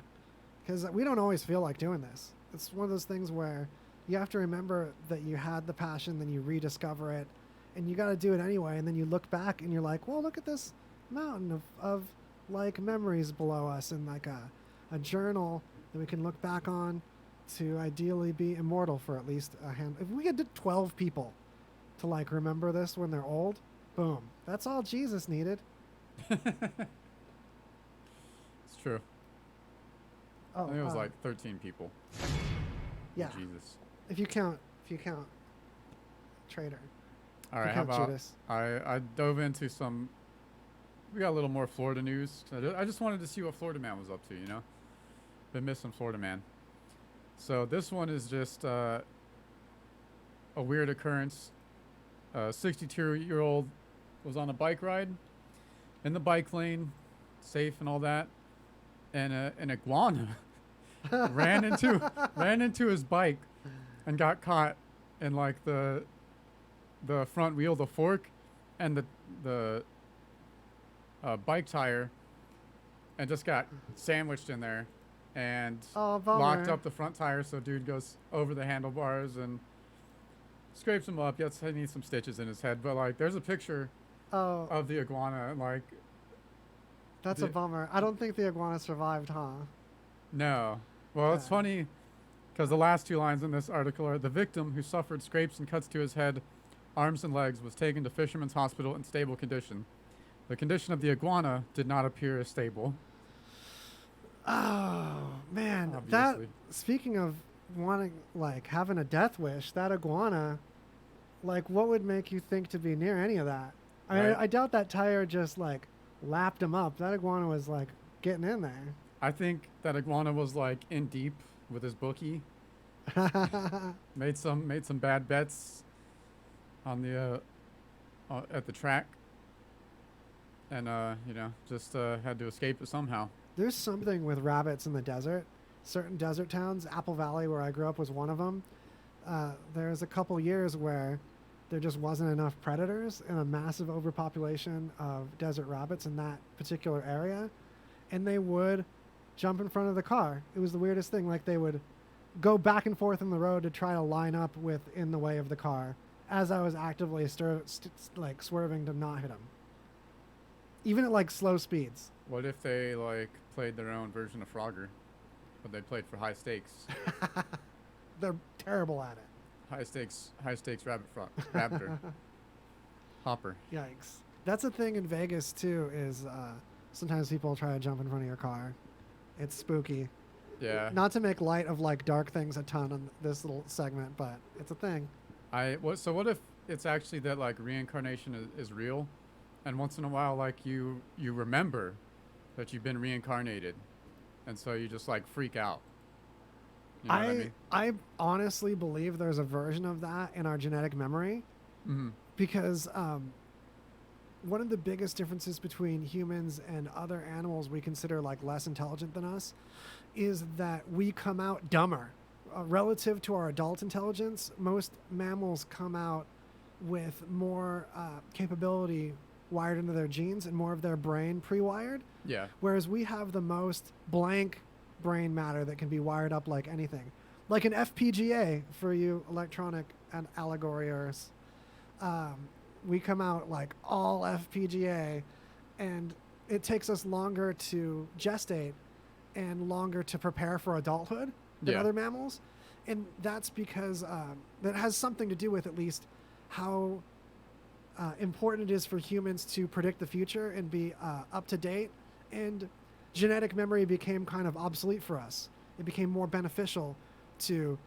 Because we don't always feel like doing this. It's one of those things where you have to remember that you had the passion, then you rediscover it, and you got to do it anyway. And then you look back and you're like, well, look at this mountain of like memories below us, and like a journal that we can look back on to ideally be immortal for at least a hand. If we had 12 people to like remember this when they're old, boom, that's all Jesus needed. It's true. Oh, I think it was like 13 people. Yeah. Jesus. If you count Trader. All right, how about I dove into some. We got a little more Florida news. I just wanted to see what Florida Man was up to, you know? Been missing Florida Man. So this one is just a weird occurrence. A 62-year-old was on a bike ride in the bike lane, safe and all that, and an iguana ran into his bike and got caught in like the front wheel, the fork, and the bike tire, and just got sandwiched in there and locked up the front tire. So dude goes over the handlebars and scrapes him up. Yes, he needs some stitches in his head, but like there's a picture of the iguana, and like that's a bummer. I don't think the iguana survived, huh? No. Well, it's funny because the last two lines in this article are: the victim, who suffered scrapes and cuts to his head, arms and legs, was taken to Fisherman's Hospital in stable condition. The condition of the iguana did not appear as stable. Oh man, Obviously. Speaking of wanting, like, having a death wish, that iguana, like, what would make you think to be near any of that? Right. I doubt that tire just like lapped him up. That iguana was like getting in there. I think that iguana was like in deep with his bookie. made some bad bets on the at the track, and just had to escape it somehow. There's something with rabbits in the desert. Certain desert towns, Apple Valley, where I grew up, was one of them. There's a couple years where there just wasn't enough predators and a massive overpopulation of desert rabbits in that particular area, and they would jump in front of the car. It was the weirdest thing. Like, they would go back and forth in the road to try to line up with in the way of the car as I was actively swerving to not hit them, even at like slow speeds. What if they like played their own version of Frogger, but they played for high stakes? They're terrible at it. High stakes raptor. Hopper. Yikes. That's a thing in Vegas too, is sometimes people try to jump in front of your car. It's spooky. Yeah. Not to make light of like dark things a ton on this little segment, but it's a thing. So what if it's actually that like reincarnation is real, and once in a while like you remember that you've been reincarnated, and so you just like freak out. You know what I mean? I honestly believe there's a version of that in our genetic memory, because one of the biggest differences between humans and other animals we consider like less intelligent than us is that we come out dumber. Relative to our adult intelligence, most mammals come out with more capability wired into their genes and more of their brain pre-wired. Yeah. Whereas we have the most blank brain matter that can be wired up like anything. Like an FPGA for you electronic and allegoriers. We come out like all FPGA, and it takes us longer to gestate and longer to prepare for adulthood than other mammals. And that's because that has something to do with at least how important it is for humans to predict the future and be up to date. And genetic memory became kind of obsolete for us. It became more beneficial to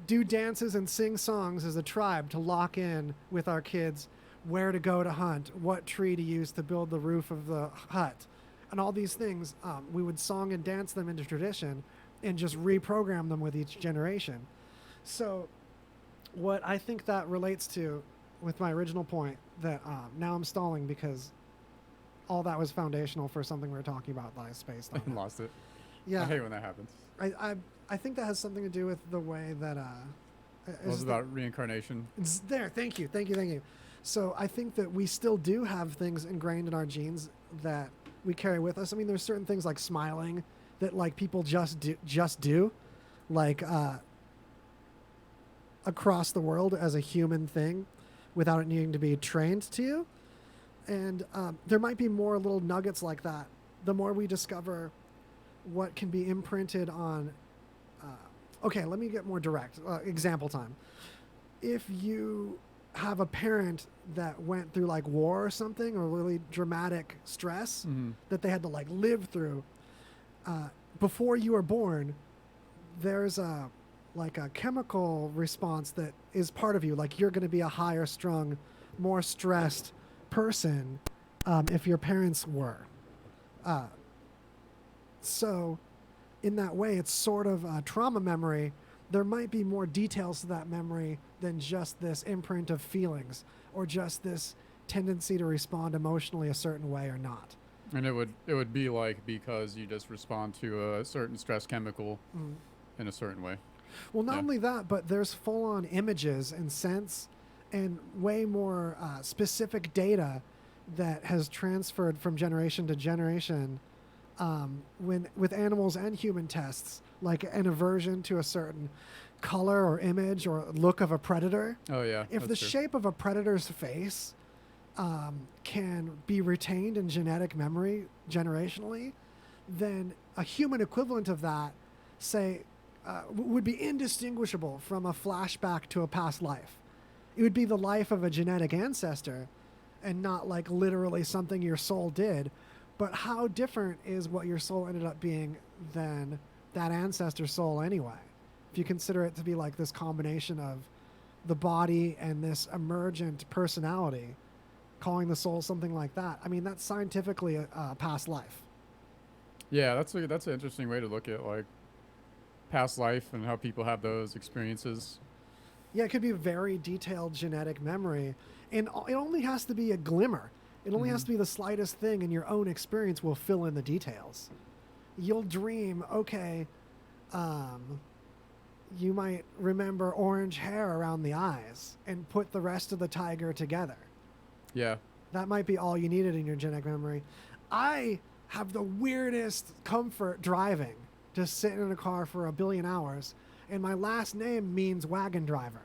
do dances and sing songs as a tribe to lock in with our kids where to go to hunt, what tree to use to build the roof of the hut, and all these things. We would song and dance them into tradition and just reprogram them with each generation. So what I think that relates to with my original point that now I'm stalling because all that was foundational for something we were talking about that I spaced on. Lost it. Yeah. I hate when that happens. I think that has something to do with the way that It was about reincarnation. it's there. Thank you. So I think that we still do have things ingrained in our genes that we carry with us. I mean, there's certain things like smiling that like people just do, like across the world as a human thing without it needing to be trained to you. And there might be more little nuggets like that. The more we discover what can be imprinted on. Okay, let me get more direct. Example time. If you have a parent that went through like war or something, or really dramatic stress that they had to like live through, before you were born, there's a chemical response that is part of you. Like you're going to be a higher strung, more stressed person if your parents were. So in that way, it's sort of a trauma memory. There might be more details to that memory than just this imprint of feelings or just this tendency to respond emotionally a certain way or not. And it would be like because you just respond to a certain stress chemical in a certain way. Well, not only that, but there's full-on images and sense and way more specific data that has transferred from generation to generation with animals and human tests, like an aversion to a certain color or image or look of a predator. Oh, yeah. If the shape of a predator's face can be retained in genetic memory generationally, then a human equivalent of that, say, would be indistinguishable from a flashback to a past life. It would be the life of a genetic ancestor and not like literally something your soul did. But how different is what your soul ended up being than that ancestor's soul anyway? If you consider it to be like this combination of the body and this emergent personality, calling the soul something like that, I mean, that's scientifically a past life. Yeah, that's an interesting way to look at like past life and how people have those experiences. Yeah, it could be very detailed genetic memory. And it only has to be a glimmer. It only has to be the slightest thing, and your own experience will fill in the details. You'll dream, okay, you might remember orange hair around the eyes and put the rest of the tiger together. Yeah. That might be all you needed in your genetic memory. I have the weirdest comfort driving, just sitting in a car for a billion hours, and my last name means wagon driver.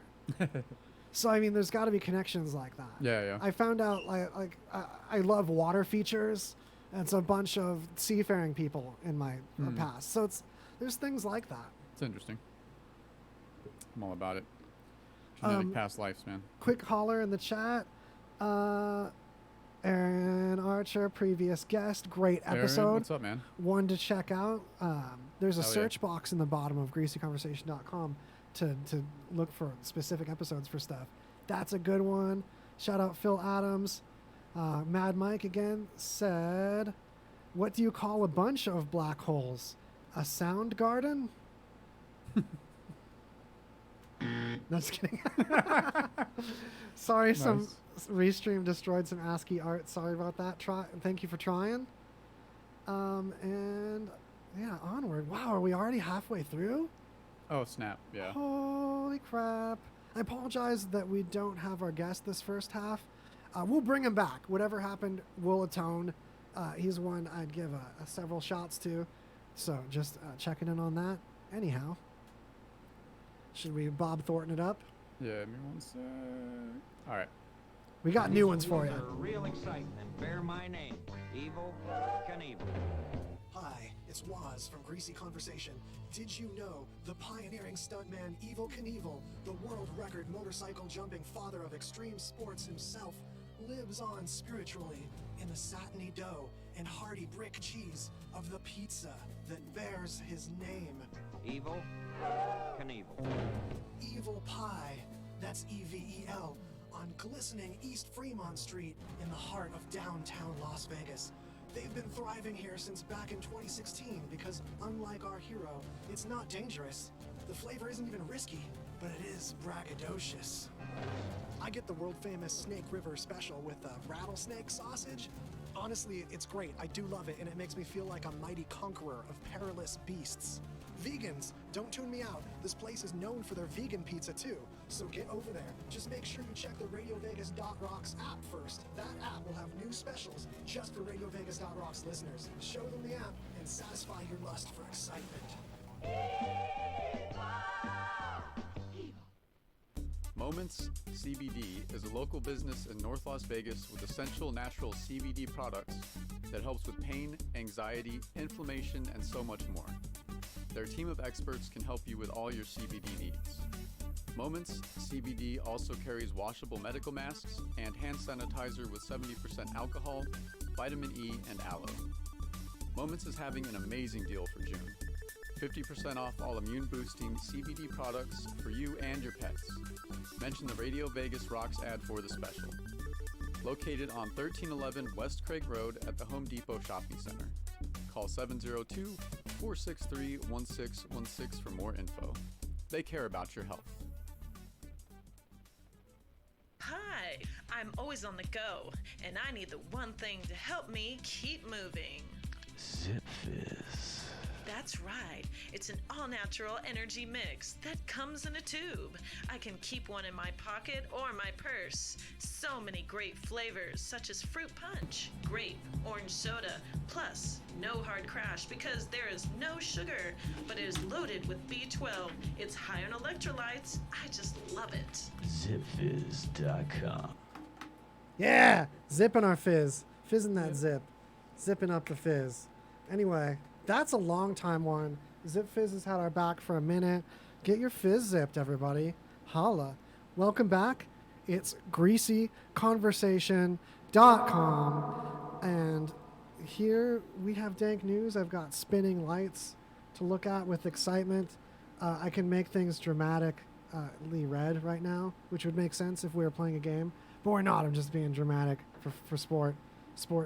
So, I mean, there's got to be connections like that. Yeah, yeah. I found out, I love water features, and it's a bunch of seafaring people in my past. So there's things like that. It's interesting. I'm all about it. Genetic past lives, man. Quick holler in the chat. Aaron Archer, previous guest, great episode. Aaron, what's up, man? One to check out. There's a Hell search box in the bottom of greasyconversation.com to look for specific episodes for stuff. That's a good one. Shout out Phil Adams. Mad Mike again said, what do you call a bunch of black holes? A sound garden? No, just kidding. Sorry, some restream destroyed some ASCII art. Sorry about that. Thank you for trying. And yeah, onward. Wow, are we already halfway through? Oh, snap. Yeah. Holy crap. I apologize that we don't have our guest this first half. We'll bring him back. Whatever happened, we'll atone. He's one I'd give several shots to. So just checking in on that. Anyhow, should we Bob Thornton it up? Yeah, give me one sec. All right. We got new ones for you. Real excitement. Bear my name. Evil Knievel. Hi, it's Waz from Greasy Conversation. Did you know the pioneering stuntman Evel Knievel, the world record motorcycle jumping father of extreme sports himself, lives on spiritually in the satiny dough and hearty brick cheese of the pizza that bears his name? Evil Knievel. Evil Pie, that's E-V-E-L, on glistening East Fremont Street in the heart of downtown Las Vegas. They've been thriving here since back in 2016 because, unlike our hero, it's not dangerous. The flavor isn't even risky, but it is braggadocious. I get the world-famous Snake River special with rattlesnake sausage. Honestly, it's great. I do love it, and it makes me feel like a mighty conqueror of perilous beasts. Vegans, don't tune me out. This place is known for their vegan pizza too. So get over there. Just make sure you check the RadioVegas.rocks app first. That app will have new specials just for RadioVegas.rocks listeners. Show them the app and satisfy your lust for excitement. Moments CBD is a local business in North Las Vegas with essential natural CBD products that helps with pain, anxiety, inflammation, and so much more. Their team of experts can help you with all your CBD needs. Moments CBD also carries washable medical masks and hand sanitizer with 70% alcohol, vitamin E, and aloe. Moments is having an amazing deal for June. 50% off all immune-boosting CBD products for you and your pets. Mention the Radio Vegas Rocks ad for the special. Located on 1311 West Craig Road at the Home Depot Shopping Center. Call 702-463-1616 for more info. They care about your health. Hi, I'm always on the go, and I need the one thing to help me keep moving. s5e14. That's right. It's an all-natural energy mix that comes in a tube. I can keep one in my pocket or my purse. So many great flavors such as fruit punch, grape, orange soda, plus no hard crash because there is no sugar, but it is loaded with B12. It's high on electrolytes. I just love it. s5e14.com. Yeah, zipping our fizz. Fizzing that zip. Zipping up the fizz. Anyway, that's a long time one. Zip Fizz has had our back for a minute. Get your fizz zipped, everybody. Holla. Welcome back. It's greasyconversation.com. And here we have dank news. I've got spinning lights to look at with excitement. I can make things dramatically red right now, which would make sense if we were playing a game. But we're not. I'm just being dramatic for sport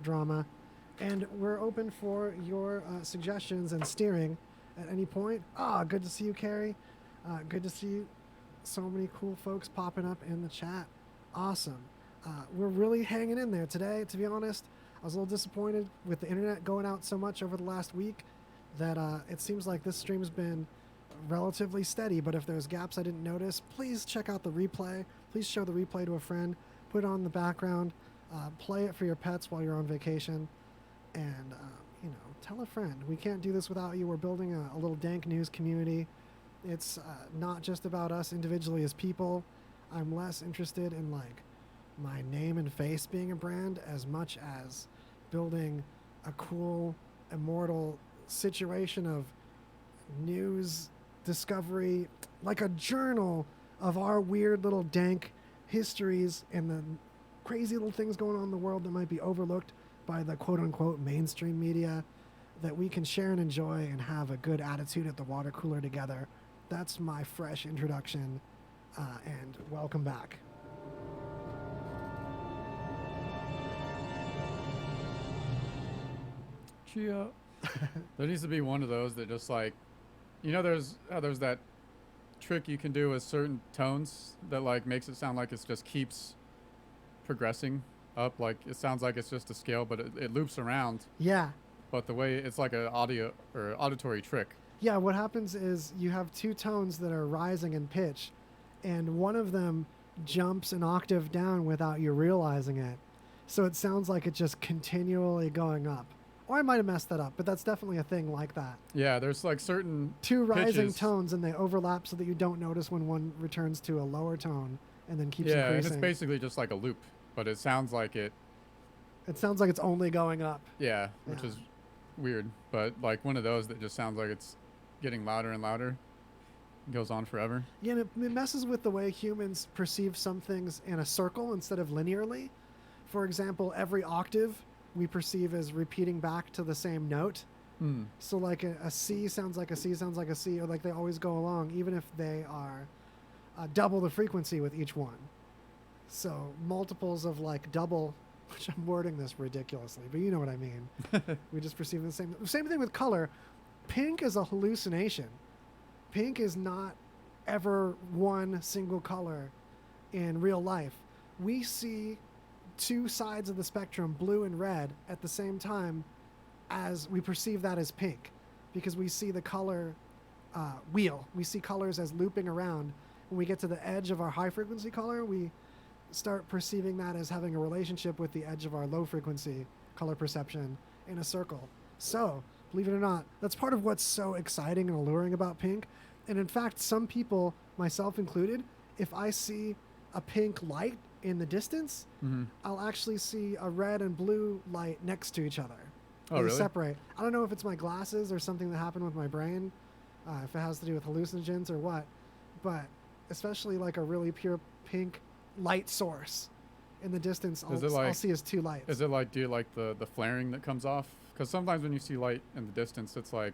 drama. And we're open for your suggestions and steering at any point. Good to see you, Carrie. Good to see you. So many cool folks popping up in the chat. Awesome. we're really hanging in there today. To be honest, I was a little disappointed with the internet going out so much over the last week that it seems like this stream's been relatively steady. But if there's gaps I didn't notice, please check out the replay. Please show the replay to a friend. Put it on the background. Play it for your pets while you're on vacation. And, tell a friend. We can't do this without you. We're building a little dank news community. It's not just about us individually as people. I'm less interested in, like, my name and face being a brand as much as building a cool, immortal situation of news, discovery, like a journal of our weird little dank histories and the crazy little things going on in the world that might be overlooked by the quote-unquote mainstream media that we can share and enjoy and have a good attitude at the water cooler together. That's my fresh introduction, and welcome back. Chia. There needs to be one of those that just like, there's that trick you can do with certain tones that like makes it sound like it just keeps progressing up. Like it sounds like it's just a scale, but it loops around. Yeah. But the way it's like an audio or auditory trick. Yeah, what happens is you have two tones that are rising in pitch, and one of them jumps an octave down without you realizing it. So it sounds like it's just continually going up. Or I might have messed that up, but that's definitely a thing like that. Yeah, there's like certain two rising pitches. tones, and they overlap so that you don't notice when one returns to a lower tone and then keeps increasing. Yeah, and it's basically just like a loop, but it sounds like it. It sounds like it's only going up. Yeah, which is weird, but like one of those that just sounds like it's getting louder and louder. It goes on forever. Yeah, and it messes with the way humans perceive some things in a circle instead of linearly. For example, every octave we perceive as repeating back to the same note. So like a C sounds like a C sounds like a C, or like they always go along, even if they are double the frequency with each one. So multiples of like double, which I'm wording this ridiculously, but you know what I mean. We just perceive the same. Same thing with color. Pink is a hallucination. Pink is not ever one single color in real life. We see two sides of the spectrum, blue and red, at the same time as we perceive that as pink, because we see the color wheel. We see colors as looping around. When we get to the edge of our high frequency color, we start perceiving that as having a relationship with the edge of our low frequency color perception in a circle. So, believe it or not, that's part of what's so exciting and alluring about pink. And in fact, some people, myself included, if I see a pink light in the distance, I'll actually see a red and blue light next to each other. Oh, they really? separate. I don't know if it's my glasses or something that happened with my brain, if it has to do with hallucinogens or what, but especially like a really pure pink light source in the distance, I'll see as two lights. Is it like, do you like the flaring that comes off? Because sometimes when you see light in the distance, it's like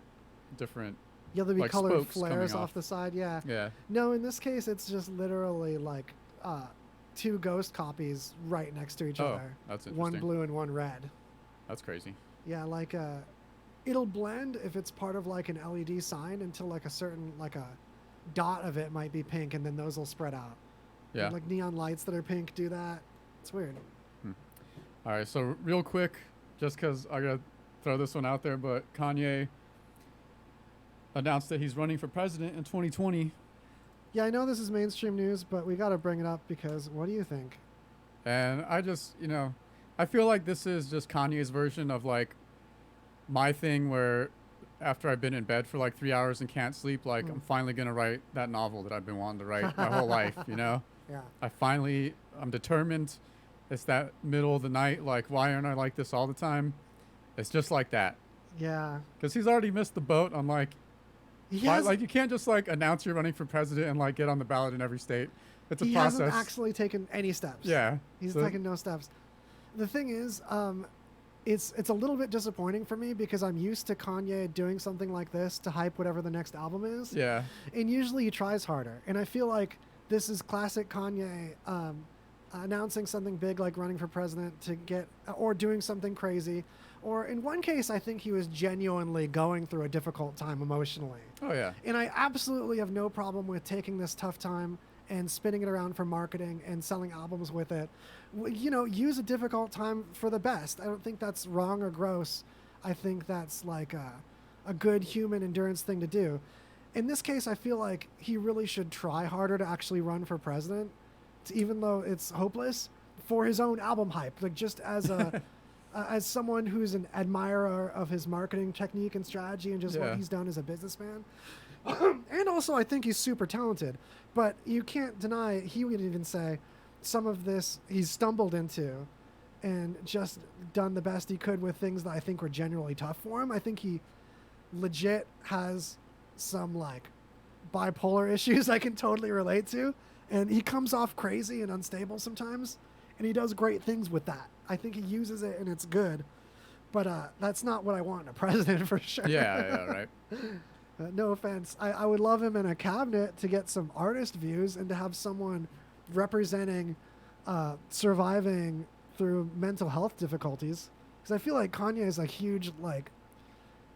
different. Yeah, there'll be like colored spokes flares coming off the side. Yeah. Yeah. No, in this case, it's just literally like two ghost copies right next to each other. That's interesting. One blue and one red. That's crazy. Yeah, like it'll blend if it's part of like an LED sign until like a certain, like a dot of it might be pink, and then those will spread out. Yeah. And like neon lights that are pink do that. It's weird. All right, so real quick, just because I gotta throw this one out there, but Kanye announced that he's running for president in 2020. Yeah, I know this is mainstream news, but we got to bring it up because what do you think? And I just, I feel like this is just Kanye's version of like my thing where after I've been in bed for like 3 hours and can't sleep, like I'm finally going to write that novel that I've been wanting to write my whole life, Yeah. I'm determined. It's that middle of the night, like, why aren't I like this all the time? It's just like that. Yeah. Because he's already missed the boat on like, like you can't just like announce you're running for president and like get on the ballot in every state. It's a process. He hasn't actually taken any steps. Yeah. He's taken no steps. The thing is, it's a little bit disappointing for me because I'm used to Kanye doing something like this to hype whatever the next album is. Yeah. And usually he tries harder. And I feel like this is classic Kanye announcing something big like running for president to get, or doing something crazy. Or in one case, I think he was genuinely going through a difficult time emotionally. Oh, yeah. And I absolutely have no problem with taking this tough time and spinning it around for marketing and selling albums with it. Use a difficult time for the best. I don't think that's wrong or gross. I think that's like a good human endurance thing to do. In this case, I feel like he really should try harder to actually run for president, even though it's hopeless, for his own album hype. Like, just as a as someone who's an admirer of his marketing technique and strategy and just what he's done as a businessman. And also, I think he's super talented. But you can't deny, he would even say, some of this he's stumbled into and just done the best he could with things that I think were generally tough for him. I think he legit has some like bipolar issues I can totally relate to. And he comes off crazy and unstable sometimes. And he does great things with that. I think he uses it and it's good. But that's not what I want in a president for sure. Yeah, right. No offense. I would love him in a cabinet to get some artist views and to have someone representing surviving through mental health difficulties. Because I feel like Kanye is a huge like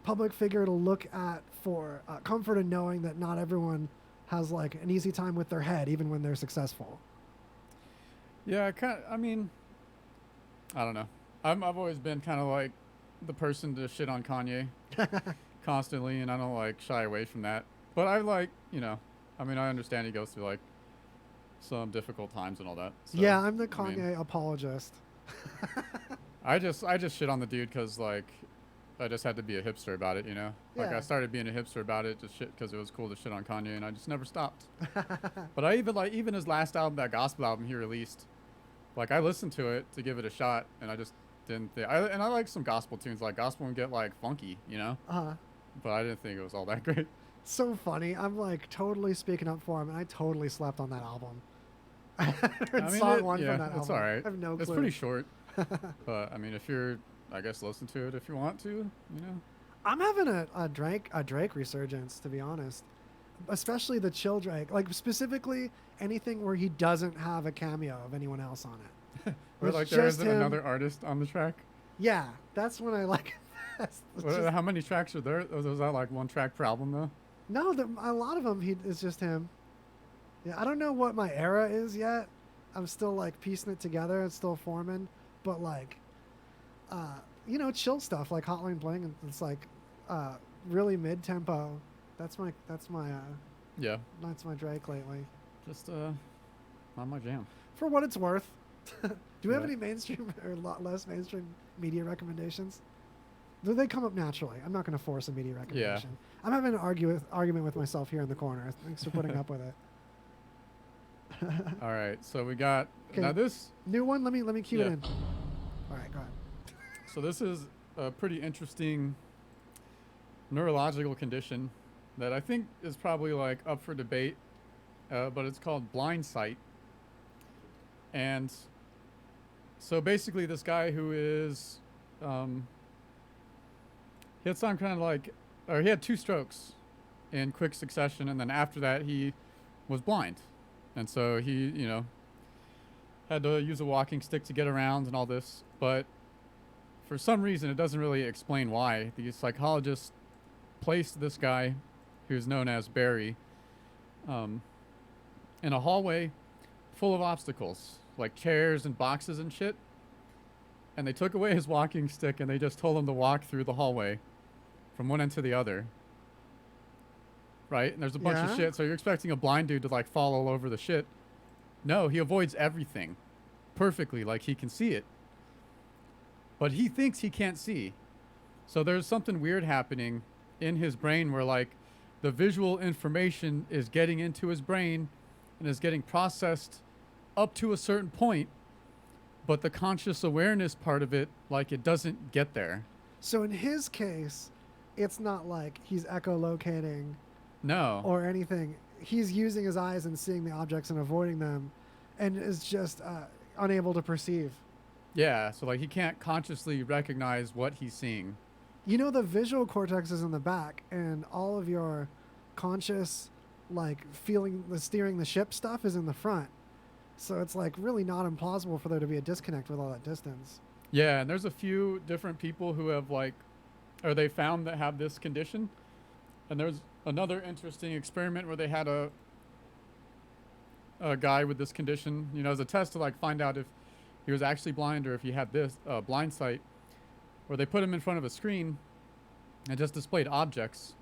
public figure to look at for comfort in knowing that not everyone has like an easy time with their head, even when they're successful. Yeah, I mean, I don't know. I've always been kind of like the person to shit on Kanye constantly, and I don't like shy away from that. But I like, I mean, I understand he goes through like some difficult times and all that. So, yeah, I'm the Kanye apologist. I just shit on the dude because like I just had to be a hipster about it, Like I started being a hipster about it just shit because it was cool to shit on Kanye, and I just never stopped. But I even his last album, that gospel album he released, like I listened to it to give it a shot, and I just didn't think. I like some gospel tunes, like gospel can get like funky, But I didn't think it was all that great. So funny. I'm like totally speaking up for him, and I totally slept on that album. I heard song one from that album. It's all right. I have no clue. It's pretty short. But I mean, if you're, I guess, listen to it if you want to, I'm having a Drake resurgence, to be honest. Especially the chill Drake, like specifically anything where he doesn't have a cameo of anyone else on it. Or like there isn't another artist on the track. Yeah, that's when I like. How many tracks are there? Was that like one track per album though? No, a lot of them it's just him. Yeah, I don't know what my era is yet. I'm still like piecing it together. It's still forming, but like, chill stuff like Hotline Bling. It's like really mid tempo. That's my Drake lately. Just not my jam. For what it's worth. Do we have any mainstream or less mainstream media recommendations? Do they come up naturally? I'm not going to force a media recommendation. Yeah. I'm having an argument with myself here in the corner. Thanks for putting up with it. All right, so we got now this new one. Let me cue it in. All right, go ahead. So this is a pretty interesting neurological condition that I think is probably like up for debate, but it's called blind sight. And so basically, this guy who is he had some kind of like, or he had 2 strokes in quick succession, and then after that he was blind. And so he, had to use a walking stick to get around and all this. But for some reason, it doesn't really explain why. The psychologist placed this guy, who's known as Barry, in a hallway full of obstacles, like chairs and boxes and shit. And they took away his walking stick, and they just told him to walk through the hallway from one end to the other. Right? And there's a bunch of shit, so you're expecting a blind dude to like fall all over the shit. No, he avoids everything perfectly, like he can see it. But he thinks he can't see. So there's something weird happening in his brain where like the visual information is getting into his brain and is getting processed up to a certain point, but the conscious awareness part of it, like it doesn't get there. So in his case, it's not like he's echolocating. No. Or anything. He's using his eyes and seeing the objects and avoiding them, and is just unable to perceive. Yeah, so like he can't consciously recognize what he's seeing. The visual cortex is in the back, and all of your conscious, like steering the ship stuff is in the front. So it's like really not implausible for there to be a disconnect with all that distance. Yeah, and there's a few different people who have they found that have this condition. And there's another interesting experiment where they had a a guy with this condition, you know, as a test to like find out if he was actually blind or if he had this blind sight, where they put him in front of a screen and just displayed objects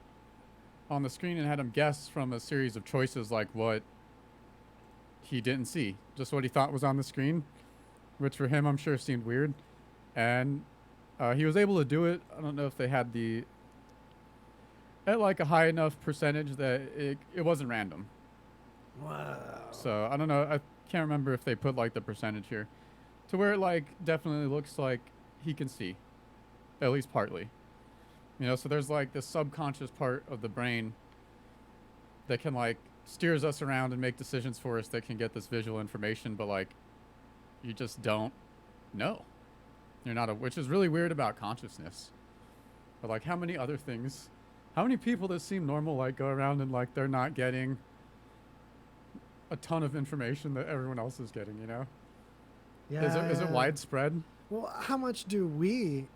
on the screen and had him guess from a series of choices like what he didn't see, just what he thought was on the screen, which for him I'm sure seemed weird. And he was able to do it. I don't know if they had at like a high enough percentage that it wasn't random. Wow. So I don't know. I can't remember if they put like the percentage here to where it like definitely looks like he can see, at least partly. You know, so there's like this subconscious part of the brain that can like steers us around and make decisions for us that can get this visual information, but like you just don't know. You're not which is really weird about consciousness. But like how many other things, how many people that seem normal like go around and like they're not getting a ton of information that everyone else is getting, you know? Yeah. Is it widespread? Well, how much do we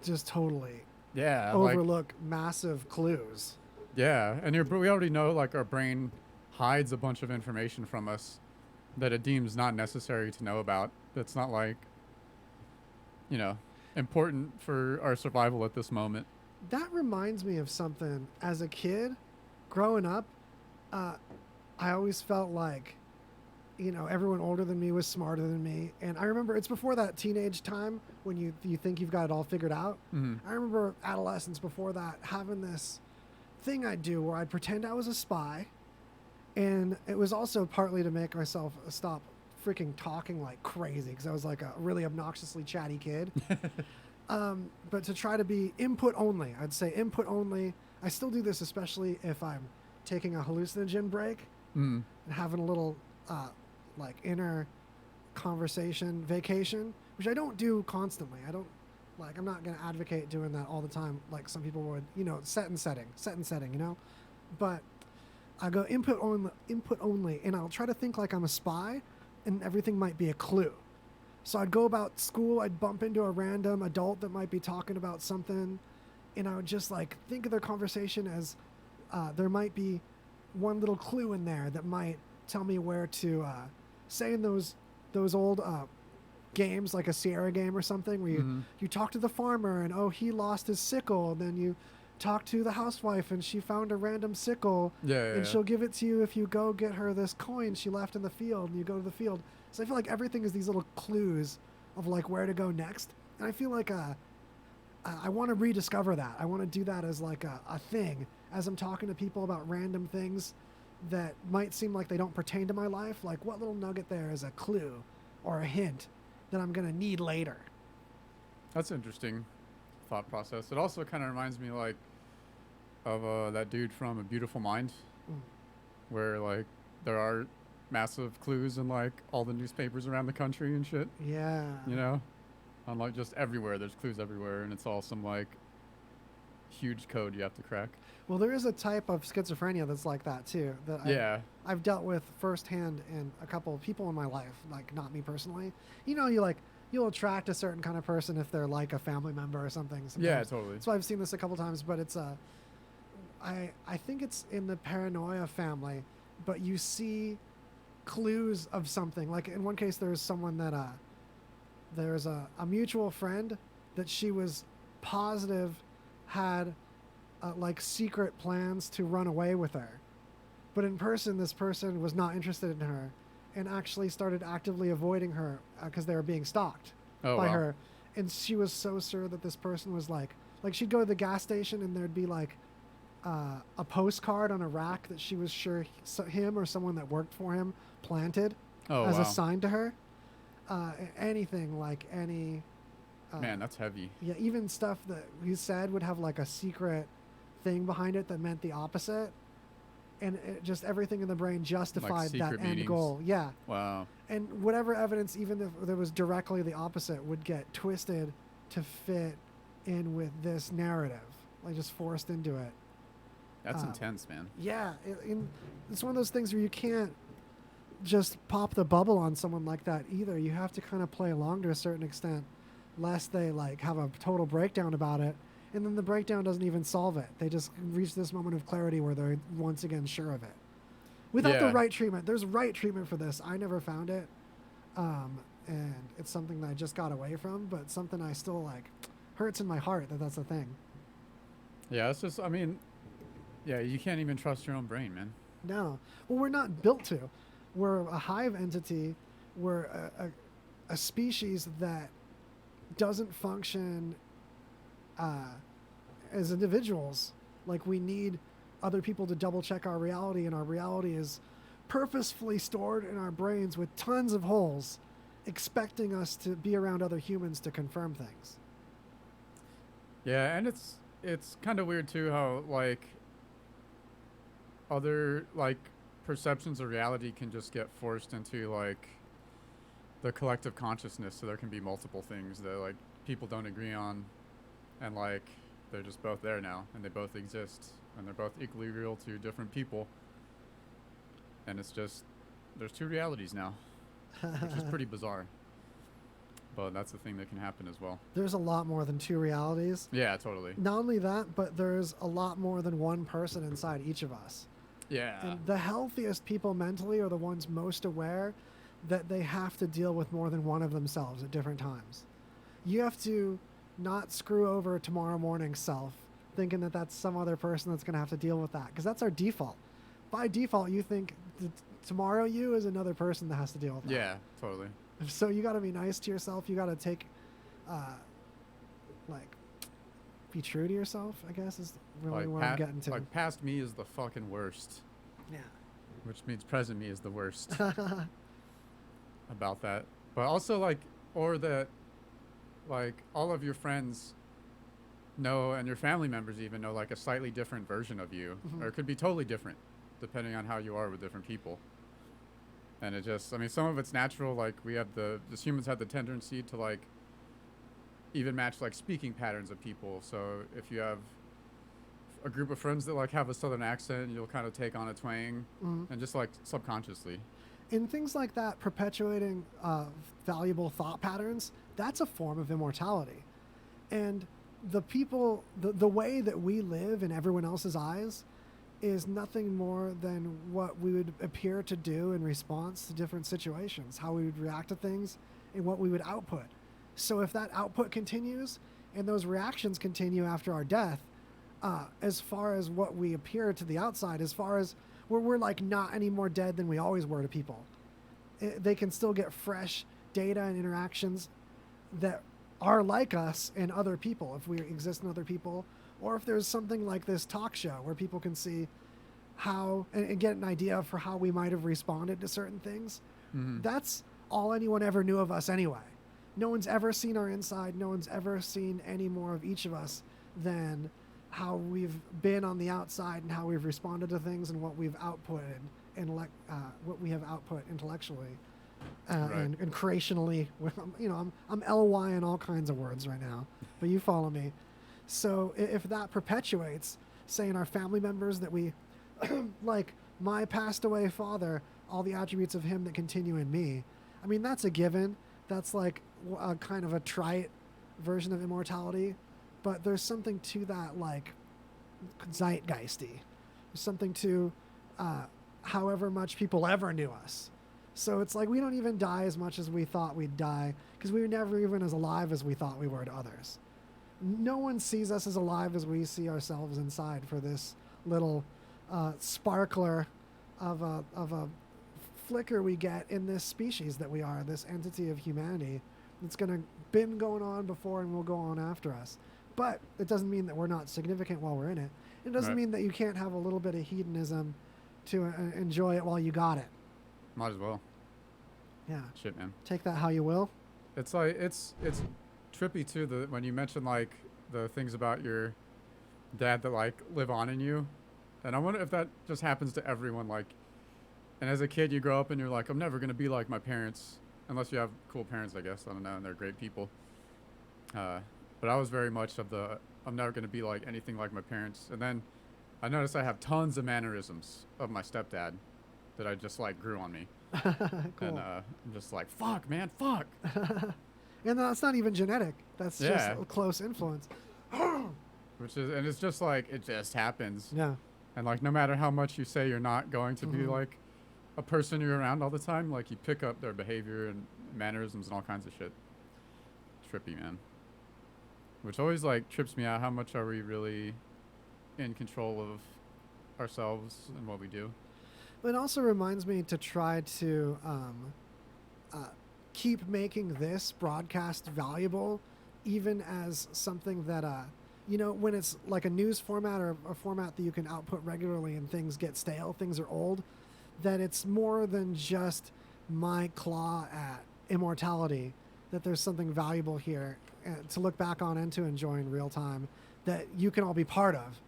just totally like, overlook massive clues? Yeah, and we already know like our brain hides a bunch of information from us that it deems not necessary to know about. That's not like, you know, important for our survival at this moment. That reminds me of something. As a kid, growing up, I always felt like, you know, everyone older than me was smarter than me. And I remember it's before that teenage time when you think you've got it all figured out. Mm-hmm. I remember adolescence before that having this thing I'd do where I'd pretend I was a spy. And it was also partly to make myself stop freaking talking like crazy because I was like a really obnoxiously chatty kid. But to try to be input only. I'd say input only. I still do this, especially if I'm taking a hallucinogen break and having a little like inner conversation vacation, which I don't do constantly. I'm not going to advocate doing that all the time like some people would, you know, set and setting, you know? But I go input only, and I'll try to think like I'm a spy and everything might be a clue. So I'd go about school, I'd bump into a random adult that might be talking about something, and I would just like think of their conversation as there might be one little clue in there that might tell me where to say in those old games like a Sierra game or something where you talk to the farmer and he lost his sickle, and then you talk to the housewife and she found a random sickle and she'll give it to you if you go get her this coin she left in the field, and you go to the field. So I feel like everything is these little clues of like where to go next, and I feel like I want to rediscover that. I want to do that as like a thing as I'm talking to people about random things that might seem like they don't pertain to my life. Like what little nugget there is a clue or a hint that I'm going to need later. That's interesting thought process. It also kind of reminds me like of that dude from A Beautiful Mind, where like there are massive clues in like all the newspapers around the country and shit. Yeah. You know? On like just everywhere, there's clues everywhere, and it's all some like huge code you have to crack. Well, there is a type of schizophrenia that's like that too. That I've dealt with firsthand in a couple of people in my life, like not me personally. You know, you'll attract a certain kind of person if they're like a family member or something. Sometimes. Yeah, totally. So I've seen this a couple times, but it's I think it's in the paranoia family, but you see clues of something. Like in one case, there's someone that there's a mutual friend that she was positive had like secret plans to run away with her, but in person this person was not interested in her and actually started actively avoiding her because they were being stalked by her. And she was so sure that this person was like she'd go to the gas station and there'd be like a postcard on a rack that she was sure him or someone that worked for him planted as a sign to her. Anything like any man, that's heavy. Yeah, even stuff that he said would have like a secret thing behind it that meant the opposite, and it just everything in the brain justified like that end goal. Yeah. Wow. And whatever evidence, even if there was directly the opposite, would get twisted to fit in with this narrative, like just forced into it. That's intense, man. Yeah, it's one of those things where you can't just pop the bubble on someone like that either. You have to kind of play along to a certain extent, lest they like have a total breakdown about it, and then the breakdown doesn't even solve it. They just reach this moment of clarity where they're once again sure of it. without the Yeah. right treatment. There's right treatment for this. I never found it. And it's something that I just got away from, but something I still like hurts in my heart that that's a thing. Yeah, it's just, I mean, yeah, you can't even trust your own brain, man. No. Well, we're not built to. We're a hive entity. We're a species that doesn't function as individuals. Like, we need other people to double check our reality, and our reality is purposefully stored in our brains with tons of holes, expecting us to be around other humans to confirm things. Yeah, and it's kind of weird too how like other like perceptions of reality can just get forced into like the collective consciousness, so there can be multiple things that like people don't agree on, and like they're just both there now and they both exist and they're both equally real to different people, and it's just there's two realities now, which is pretty bizarre. But that's the thing that can happen as well. There's a lot more than two realities. Yeah, totally. Not only that, but there's a lot more than one person inside each of us. Yeah. And the healthiest people mentally are the ones most aware that they have to deal with more than one of themselves at different times. You have to not screw over tomorrow morning's self, thinking that that's some other person that's going to have to deal with that, because that's our default. By default, you think tomorrow you is another person that has to deal with that. Yeah, totally. So you got to be nice to yourself. You got to take, be true to yourself, I guess, is really Like what I'm getting to. Like past me is the fucking worst. Yeah. Which means present me is the worst. About that. But also like, or that like all of your friends know, and your family members even know, like a slightly different version of you. Mhm. Or it could be totally different depending on how you are with different people. And it just, I mean, some of it's natural. Like we have just humans have the tendency to like even match like speaking patterns of people. So if you have a group of friends that like have a southern accent, you'll kind of take on a twang, and just like subconsciously. In things like that, perpetuating valuable thought patterns, that's a form of immortality. And the people, the way that we live in everyone else's eyes is nothing more than what we would appear to do in response to different situations, how we would react to things, and what we would output. So if that output continues and those reactions continue after our death, as far as what we appear to the outside, as far as we're like not any more dead than we always were to people. They can still get fresh data and interactions that are like us in other people, if we exist in other people, or if there's something like this talk show where people can see how and get an idea for how we might have responded to certain things. That's all anyone ever knew of us anyway. No one's ever seen our inside. No one's ever seen any more of each of us than how we've been on the outside and how we've responded to things and what we've outputted and what we have output intellectually and creationally. You know, I'm LY in all kinds of words right now, but you follow me. So if that perpetuates, say in our family members that we, like my passed away father, all the attributes of him that continue in me, I mean, that's a given. That's like a kind of a trite version of immortality, but there's something to that, like zeitgeisty. There's something to however much people ever knew us. So it's like we don't even die as much as we thought we'd die, because we were never even as alive as we thought we were to others. No one sees us as alive as we see ourselves inside for this little sparkler of a flicker we get in this species that we are, this entity of humanity that's been going on before and will go on after us. But it doesn't mean that we're not significant while we're in it. It doesn't mean that you can't have a little bit of hedonism to enjoy it while you got it. Might as well. Yeah. Shit, man. Take that how you will. It's like it's trippy too, when you mention like the things about your dad that like live on in you, and I wonder if that just happens to everyone. Like, and as a kid you grow up and you're like, I'm never gonna be like my parents, unless you have cool parents, I guess. I don't know, and they're great people. But I was very much of I'm never gonna be like anything like my parents. And then I noticed I have tons of mannerisms of my stepdad that I just like grew on me. Cool. And I'm just like, fuck, man, fuck. And that's not even genetic. That's just a close influence. Which is, and it's just like, it just happens. Yeah. And like, no matter how much you say you're not going to be like a person you're around all the time, like you pick up their behavior and mannerisms and all kinds of shit. Trippy, man. Which always like trips me out. How much are we really in control of ourselves and what we do? It also reminds me to try to keep making this broadcast valuable, even as something that, when it's like a news format or a format that you can output regularly and things get stale, things are old, that it's more than just my claw at immortality, that there's something valuable here to look back on and to enjoy in real time that you can all be part of.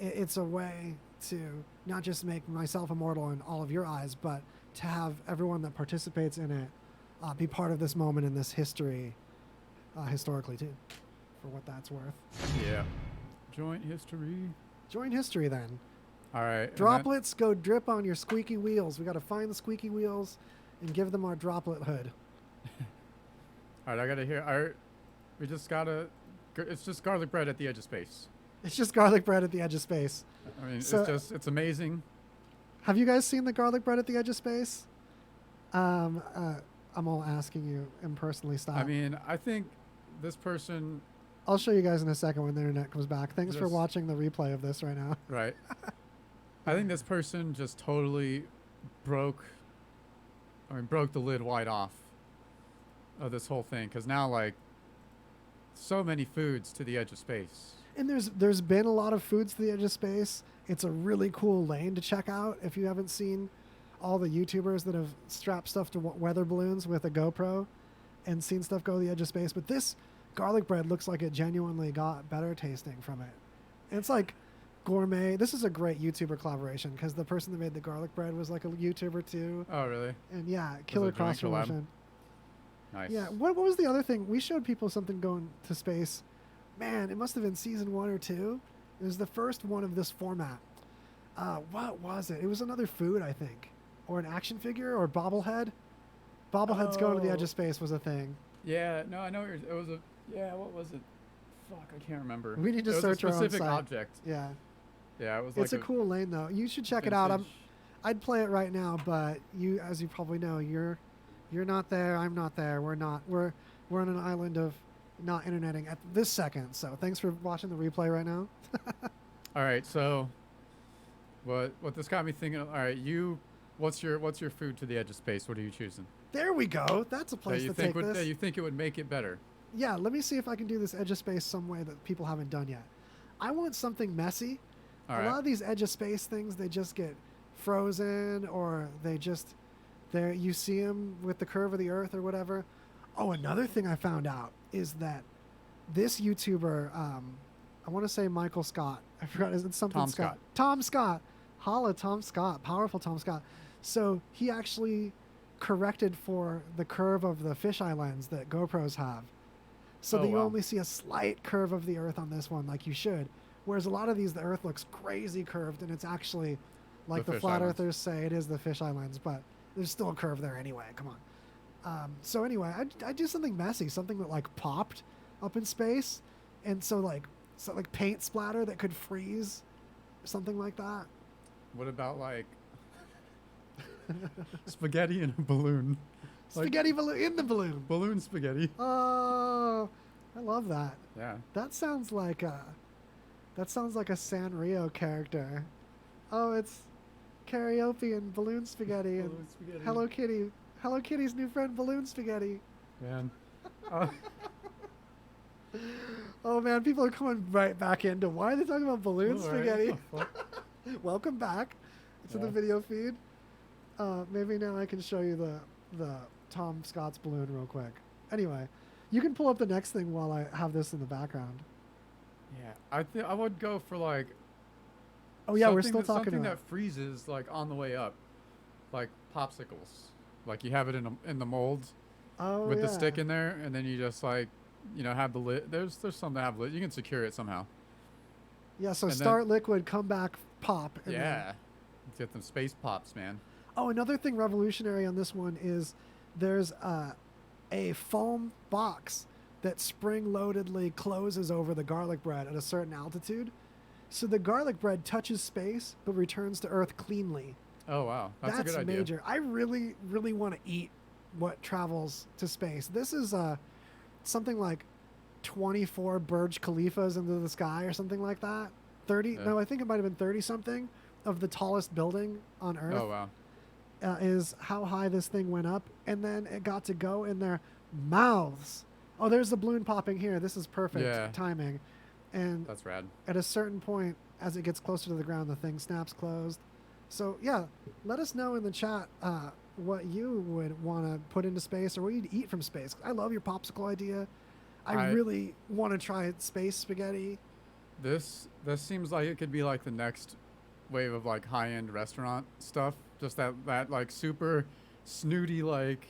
It's a way to not just make myself immortal in all of your eyes, but to have everyone that participates in it be part of this moment in this history, historically too, for what that's worth. Yeah. Joint history. Joint history then. All right. Droplets go drip on your squeaky wheels. We got to find the squeaky wheels and give them our droplet hood. All right, I got to hear. We just got to. It's just garlic bread at the edge of space. It's just garlic bread at the edge of space. I mean, So- it's amazing. Have you guys seen the garlic bread at the edge of space? I'm all asking you impersonally. Stop. I mean, I think this person. I'll show you guys in a second when the internet comes back. Thanks for Just- watching the replay of this right now. Right. I think this person just totally broke the lid wide off of this whole thing. Because now, like, so many foods to the edge of space. And there's been a lot of foods to the edge of space. It's a really cool lane to check out if you haven't seen all the YouTubers that have strapped stuff to weather balloons with a GoPro and seen stuff go to the edge of space. But this garlic bread looks like it genuinely got better tasting from it. And it's like gourmet. This is a great YouTuber collaboration because the person that made the garlic bread was like a YouTuber too. Oh, really? And yeah, killer a joint cross collab? promotion. Nice. Yeah. What was the other thing? We showed people something going to space. Man, it must have been season 1 or 2. It was the first one of this format. What was it? It was another food, I think. Or an action figure or bobblehead. Bobbleheads going to the edge Oh. of space was a thing. Yeah, no, I know. It was a. Yeah, what was it? Fuck, I can't remember. We need to it was search a our own specific site. object. Yeah. Yeah, it was like It's a cool lane though. You should check it out. I'd play it right now, but you, as you probably know, you're not there. I'm not there. We're on an island of not interneting at this second. So thanks for watching the replay right now. All right, so what this got me thinking. All right, what's your food to the edge of space? What are you choosing? There we go. That's a place to take this. That you think it would make it better? Yeah, let me see if I can do this edge of space some way that people haven't done yet. I want something messy. All a right. lot of these edge of space things, they just get frozen or you see them with the curve of the earth or whatever. Oh, another thing I found out is that this YouTuber, I want to say Michael Scott. I forgot. Is it something Tom Scott? Scott. Tom Scott. Holla, Tom Scott. Powerful Tom Scott. So he actually corrected for the curve of the fisheye lens that GoPros have. So Oh, that you wow. only see a slight curve of the earth on this one like you should. Whereas a lot of these, the earth looks crazy curved, and it's actually, like the The flat fisheye lens. earthers say, it is the fisheye lens, but there's still a curve there anyway. Come on. So anyway, I do something messy, something that like popped up in space, and so like paint splatter that could freeze, something like that. What about like spaghetti in a balloon? Spaghetti balloon in the balloon. Balloon spaghetti. Oh, I love that. Yeah. That sounds like a Sanrio character. Oh, it's karaoke and balloon spaghetti and Balloon spaghetti. Hello Kitty. Hello Kitty's new friend, balloon spaghetti. Man. Oh man, people are coming right back into why are they talking about balloon All right, spaghetti? what the Welcome back to the Yeah. video feed. Maybe now I can show you the Tom Scott's balloon real quick. Anyway, you can pull up the next thing while I have this in the background. Yeah, I would go for like. Oh yeah, we're something still that- talking something about. that freezes like on the way up, like popsicles. Like you have it in the mold Oh with yeah. the stick in there, and then you just like, have the lid. There's some that have lid. You can secure it somehow. Yeah, so and then- start liquid, come back, pop. And then- Yeah, let's get them space pops, man. Oh, another thing revolutionary on this one is there's a foam box that spring-loadedly closes over the garlic bread at a certain altitude. So the garlic bread touches space but returns to Earth cleanly. Oh wow, that's a good idea. Major. I really, really want to eat what travels to space. This is something like 24 Burj Khalifas into the sky or something like that. 30? Yeah. No, I think it might have been 30 something of the tallest building on Earth. Oh wow. Is how high this thing went up, and then it got to go in their mouths. Oh, there's the balloon popping here. This is perfect timing. And that's rad. At a certain point, as it gets closer to the ground, the thing snaps closed. So yeah, let us know in the chat what you would want to put into space or what you'd eat from space. I love your popsicle idea. I really want to try space spaghetti. This seems like it could be like the next wave of like high-end restaurant stuff. Just that like super snooty, like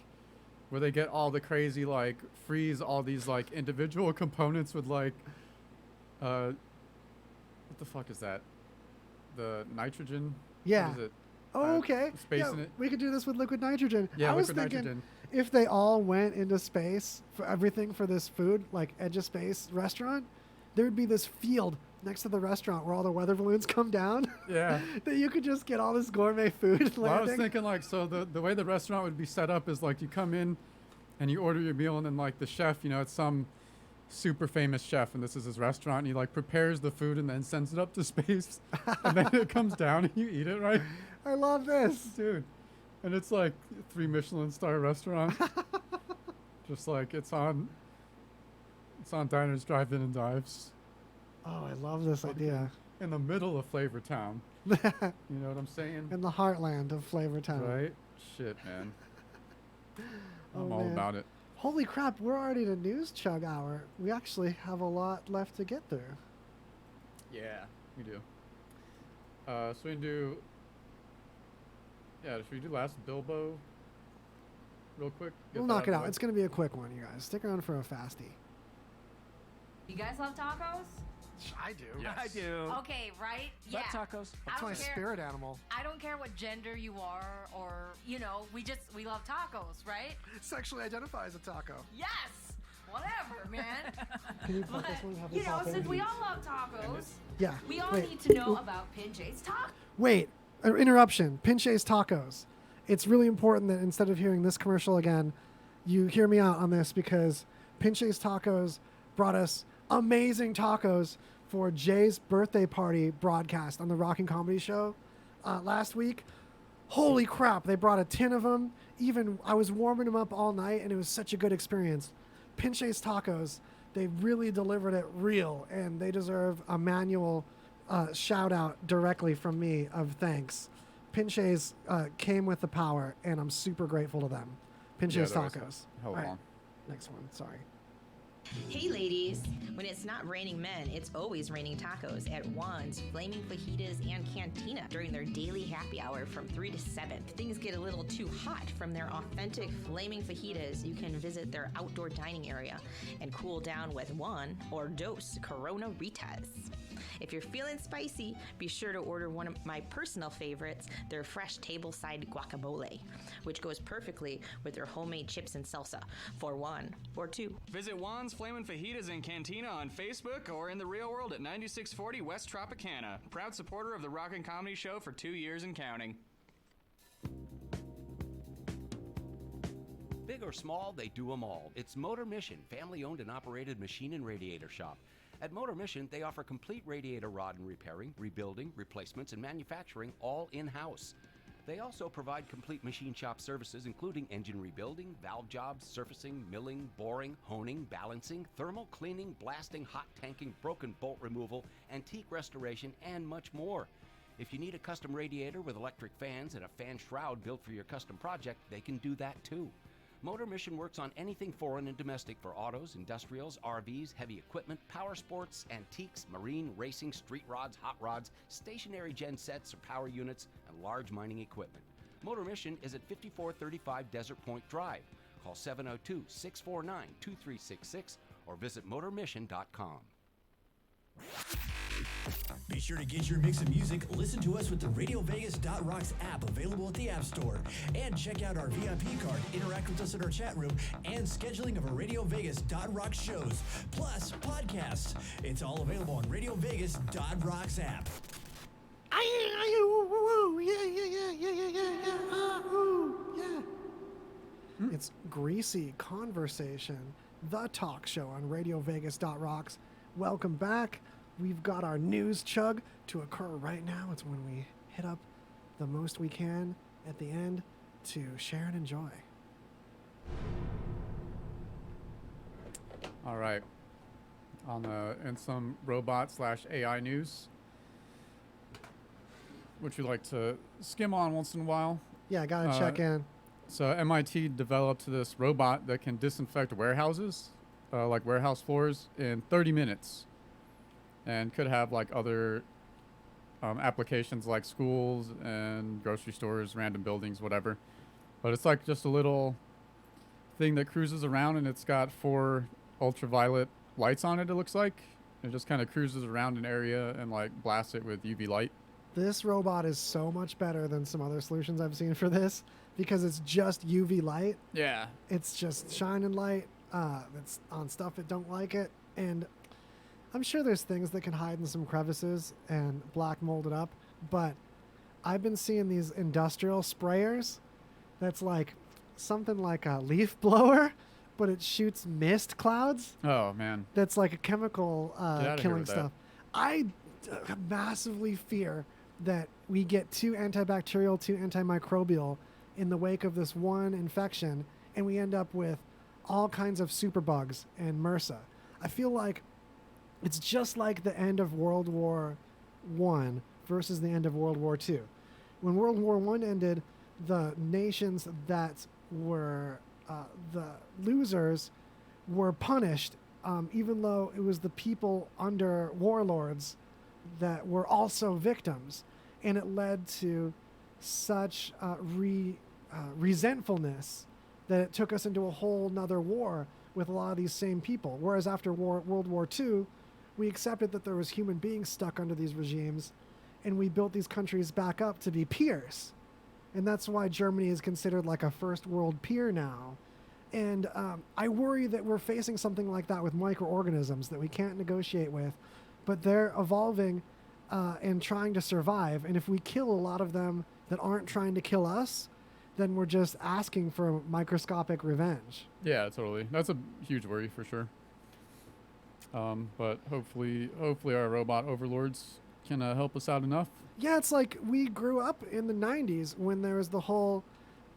where they get all the crazy, like freeze all these like individual components with like what the fuck is that? The nitrogen? Yeah. What is it? Oh, okay. Space in it. We could do this with liquid nitrogen. Yeah, I was liquid thinking nitrogen. if they all went into space for everything for this food, like Edge of Space restaurant, there would be this field next to the restaurant where all the weather balloons come down. Yeah. That you could just get all this gourmet food. Well, I was thinking like, so the way the restaurant would be set up is like you come in and you order your meal and then like the chef, you know, it's some super famous chef and this is his restaurant and he like prepares the food and then sends it up to space and then it comes down and you eat it, right? I love this. Dude. And it's like 3 Michelin star restaurant. Just like it's on Diners, Drive-In and Dives. Oh, I love this idea. In the middle of Flavor Town. You know what I'm saying? In the heartland of Flavor Town. Right? Shit, man. Oh, I'm all man. about it. Holy crap, we're already to news chug hour. We actually have a lot left to get through. Yeah, we do. So we can do... Yeah, should we do last Bilbo real quick? We'll knock it out. It's going to be a quick one, you guys. Stick around for a fastie. You guys love tacos? I do. Yes. I do. Okay, right? Yeah. Love tacos. That's my spirit animal. I don't care what gender you are or, you know, we love tacos, right? Sexually identify as a taco. Yes! Whatever, man. Can you put this one? Have You it know, pop in? since we all love tacos, Yeah. we all Wait. need to know about Pinche's tacos. Wait, interruption. Pinche's Tacos. It's really important that instead of hearing this commercial again, you hear me out on this because Pinche's Tacos brought us amazing tacos for Jay's birthday party broadcast on the Rockin' Comedy Show last week. Holy crap, they brought a tin of them. Even I was warming them up all night and it was such a good experience. Pinche's Tacos, they really delivered it real and they deserve a manual shout out directly from me of thanks. Pinche's came with the power and I'm super grateful to them. Pinche's Tacos. Hell All long. Next one, sorry. Hey ladies, when it's not raining men, it's always raining tacos at Juan's, Flaming Fajitas, and Cantina during their daily happy hour from 3 to 7. If things get a little too hot from their authentic Flaming Fajitas, you can visit their outdoor dining area and cool down with one or dos Corona Ritas. If you're feeling spicy, be sure to order one of my personal favorites, their fresh tableside guacamole, which goes perfectly with their homemade chips and salsa for 1 or 2. Visit Juan's Flamin' Fajitas and Cantina on Facebook or in the real world at 9640 West Tropicana. Proud supporter of the Rockin' Comedy Show for 2 years and counting. Big or small, they do them all. It's Motor Mission, family-owned and operated machine and radiator shop. At Motor Mission, they offer complete radiator rod and repairing, rebuilding, replacements, and manufacturing all in-house. They also provide complete machine shop services including engine rebuilding, valve jobs, surfacing, milling, boring, honing, balancing, thermal cleaning, blasting, hot tanking, broken bolt removal, antique restoration, and much more. If you need a custom radiator with electric fans and a fan shroud built for your custom project, they can do that too. Motor Mission works on anything foreign and domestic for autos, industrials, RVs, heavy equipment, power sports, antiques, marine, racing, street rods, hot rods, stationary gen sets or power units, and large mining equipment. Motor Mission is at 5435 Desert Point Drive. Call 702-649-2366 or visit motormission.com. Be sure to get your mix of music. Listen to us with the RadioVegas.rocks app available at the App Store. And check out our VIP card, interact with us in our chat room, and scheduling of our RadioVegas.rocks shows, plus podcasts. It's all available on RadioVegas.rocks app. It's Greasy Conversation, the talk show on RadioVegas.rocks. Welcome back. We've got our news chug to occur right now. It's when we hit up the most we can at the end to share and enjoy. All right. In some robot/AI news, would you like to skim on once in a while? Yeah, I gotta check in. So MIT developed this robot that can disinfect warehouses, like warehouse floors, in 30 minutes, and could have like other applications like schools and grocery stores, random buildings, whatever. But it's like just a little thing that cruises around, and it's got 4 ultraviolet lights on it. It looks like it just kind of cruises around an area and like blasts it with UV light. This robot is so much better than some other solutions I've seen for this because it's just UV light. Yeah. It's just shining light. It's on stuff that don't like it. And I'm sure there's things that can hide in some crevices and black mold it up. But I've been seeing these industrial sprayers that's like something like a leaf blower, but it shoots mist clouds. Oh, man. That's like a chemical killing that. stuff. I massively fear that we get too antibacterial, too antimicrobial in the wake of this one infection, and we end up with all kinds of superbugs and MRSA. I feel like it's just like the end of World War I versus the end of World War II. When World War I ended, the nations that were the losers were punished, even though it was the people under warlords that were also victims. And it led to such resentfulness that it took us into a whole nother war with a lot of these same people. Whereas after World War II, we accepted that there was human beings stuck under these regimes, and we built these countries back up to be peers. And that's why Germany is considered like a first world peer now. And I worry that we're facing something like that with microorganisms that we can't negotiate with, but they're evolving and trying to survive. And if we kill a lot of them that aren't trying to kill us, then we're just asking for microscopic revenge. Yeah, totally. That's a huge worry for sure. But hopefully our robot overlords can help us out enough. Yeah, it's like we grew up in the 90s when there was the whole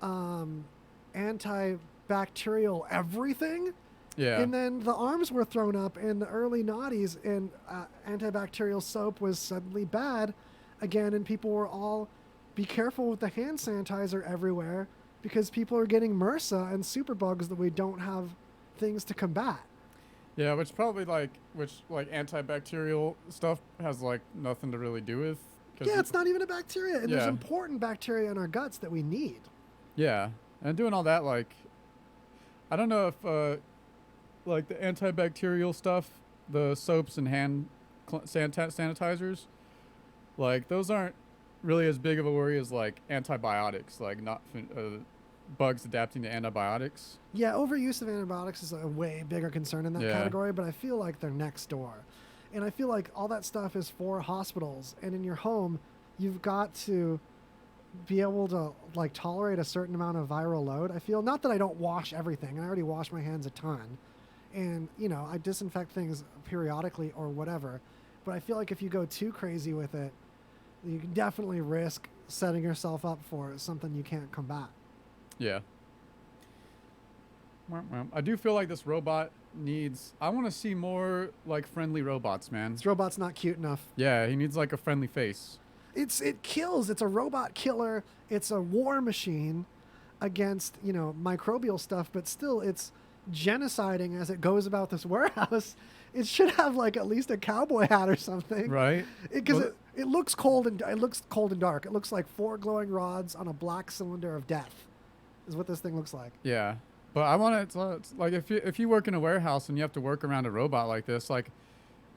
antibacterial everything. Yeah. And then the arms were thrown up in the early noughties, and antibacterial soap was suddenly bad again, and people were all, be careful with the hand sanitizer everywhere because people are getting MRSA and superbugs that we don't have things to combat. Yeah, which antibacterial stuff has like nothing to really do with. Yeah, it's not even a bacteria, and there's important bacteria in our guts that we need. Yeah, and doing all that, like, I don't know if like the antibacterial stuff, the soaps and hand sanitizers, like those aren't really as big of a worry as like antibiotics, like not bugs adapting to antibiotics. Yeah, overuse of antibiotics is a way bigger concern in that category, but I feel like they're next door. And I feel like all that stuff is for hospitals, and in your home, you've got to be able to like tolerate a certain amount of viral load. I feel, not that I don't wash everything, I already wash my hands a ton, and I disinfect things periodically or whatever, but I feel like if you go too crazy with it, you can definitely risk setting yourself up for something you can't combat. Yeah. I do feel like this robot I want to see more like friendly robots, man. This robot's not cute enough. Yeah, he needs like a friendly face. It kills. It's a robot killer. It's a war machine against, microbial stuff, but still it's genociding as it goes about this warehouse. It should have like at least a cowboy hat or something. Right. Because it looks cold and dark. It looks like 4 glowing rods on a black cylinder of death is what this thing looks like. Yeah. But I want to, like, if you work in a warehouse and you have to work around a robot like this, like,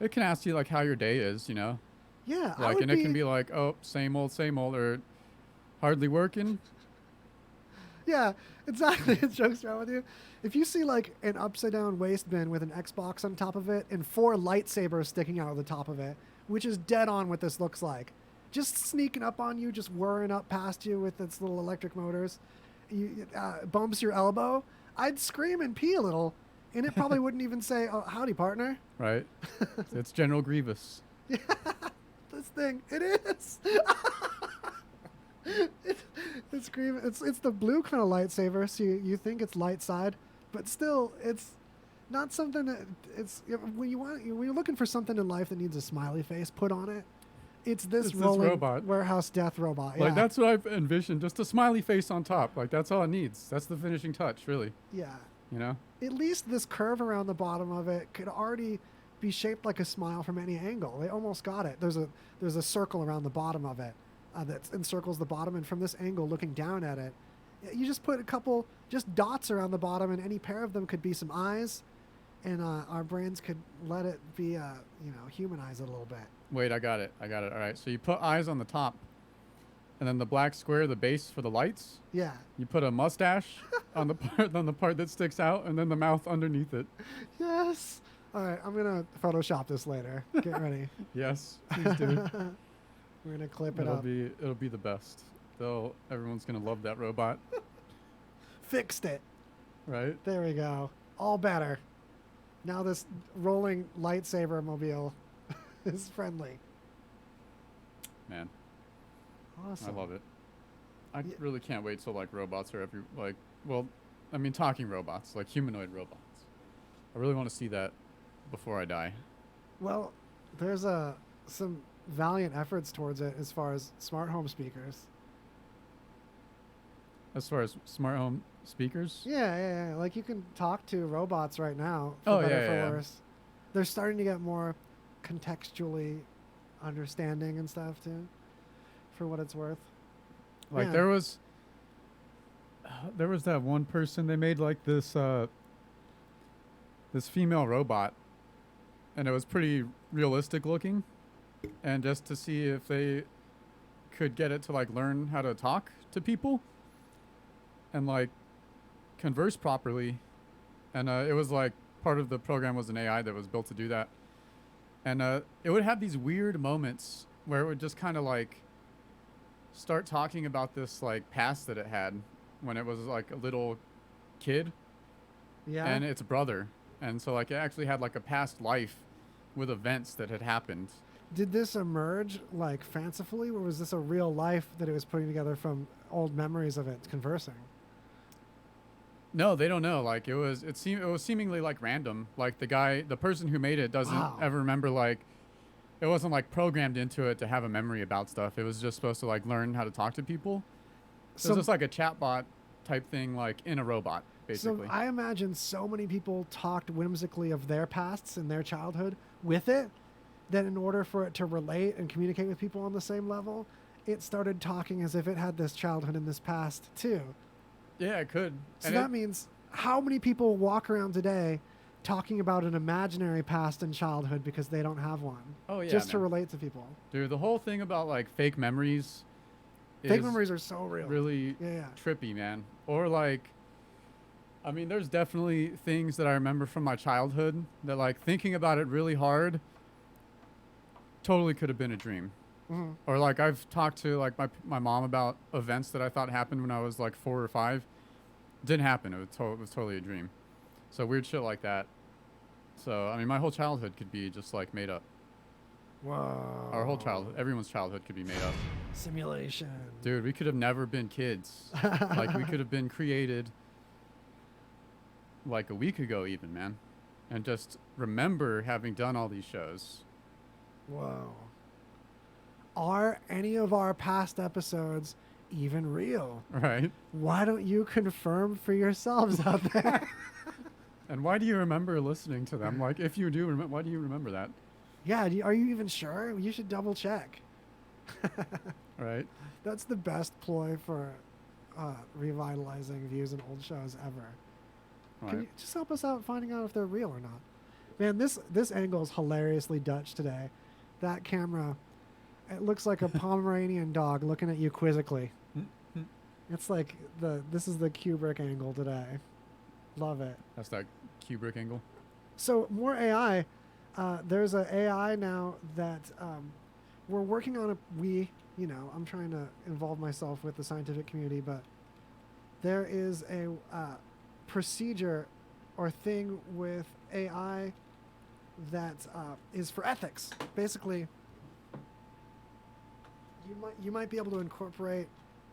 it can ask you, like, how your day is, Yeah, I Like, would and it can be like, oh, same old, or hardly working. Yeah, exactly. It jokes around with you. If you see like an upside down waste bin with an Xbox on top of it and 4 lightsabers sticking out of the top of it, which is dead on what this looks like, just sneaking up on you, just whirring up past you with its little electric motors, bumps your elbow, I'd scream and pee a little, and it probably wouldn't even say, "Oh, howdy, partner." Right. It's General Grievous. This thing, it is. It's green. It's the blue kind of lightsaber, so you think it's light side, but still, it's not something that it's when you're looking for something in life that needs a smiley face put on it. It's this rolling robot. warehouse death robot. Like, Yeah. that's what I've envisioned. Just a smiley face on top. Like, that's all it needs. That's the finishing touch, really. Yeah. You know? At least this curve around the bottom of it could already be shaped like a smile from any angle. They almost got it. There's a circle around the bottom of it that encircles the bottom, and from this angle, looking down at it, you just put a couple just dots around the bottom, and any pair of them could be some eyes, and our brains could let it be, humanize it a little bit. Wait, I got it. All right. So you put eyes on the top, and then the black square, the base for the lights. Yeah. You put a mustache on the part that sticks out, and then the mouth underneath it. Yes. All right, I'm gonna Photoshop this later. Get ready. Yes, please do. We're gonna clip it up. It'll be the best. Everyone's gonna love that robot. Fixed it. Right. There we go. All better. Now this rolling lightsaber mobile is friendly. Man. Awesome. I love it. I really can't wait till like robots are talking robots, like humanoid robots. I really want to see that before I die. Well, there's some valiant efforts towards it as far as smart home speakers. As far as smart home speakers? Yeah. Like you can talk to robots right now. For better, yeah, for yeah. worse. They're starting to get more contextually understanding and stuff too, for what it's worth. Like Yeah. there was that one person, they made like this female robot, and it was pretty realistic looking, and just to see if they could get it to like learn how to talk to people and like converse properly, and it was like part of the program was an AI that was built to do that, and it would have these weird moments where it would just kind of like start talking about this like past that it had when it was like a little kid, and its brother, and so like it actually had like a past life with events that had happened. Did this emerge like fancifully, or was this a real life that it was putting together from old memories of it conversing? No, they don't know. Like it was seemingly like random. Like the person who made it doesn't ever remember, like it wasn't like programmed into it to have a memory about stuff. It was just supposed to like learn how to talk to people. So it was just like a chatbot type thing, like in a robot, basically. So I imagine so many people talked whimsically of their pasts and their childhood with it, that in order for it to relate and communicate with people on the same level, it started talking as if it had this childhood and this past too. Yeah, it could. So and that means how many people walk around today talking about an imaginary past and childhood because they don't have one? Oh, yeah, just to man. relate to people. Dude, the whole thing about like fake memories. Fake memories are so real. Really trippy, man. Or like, I mean, there's definitely things that I remember from my childhood that like thinking about it really hard totally could have been a dream. Mhm. Or like I've talked to like my mom about events that I thought happened when I was like 4 or 5. Didn't happen. It was totally a dream. So weird shit like that. So I mean, my whole childhood could be just like made up. Wow. Our whole childhood, everyone's childhood could be made up. Simulation. Dude, we could have never been kids. Like we could have been created like a week ago even, man. And just remember having done all these shows. Whoa. Are any of our past episodes even real? Right. Why don't you confirm for yourselves out there? And why do you remember listening to them? Like, if you do remember, why do you remember that? Yeah, are you even sure? You should double check. Right. That's the best ploy for revitalizing views in old shows ever. Right. Can you just help us out finding out if they're real or not? Man, this angle is hilariously Dutch today. That camera It looks like a Pomeranian dog looking at you quizzically. It's like this is the Kubrick angle today. Love it. That's that Kubrick angle. So more AI. There's an AI now that we're working on. I'm trying to involve myself with the scientific community, but there is a procedure or thing with AI that is for ethics. Basically, you might be able to incorporate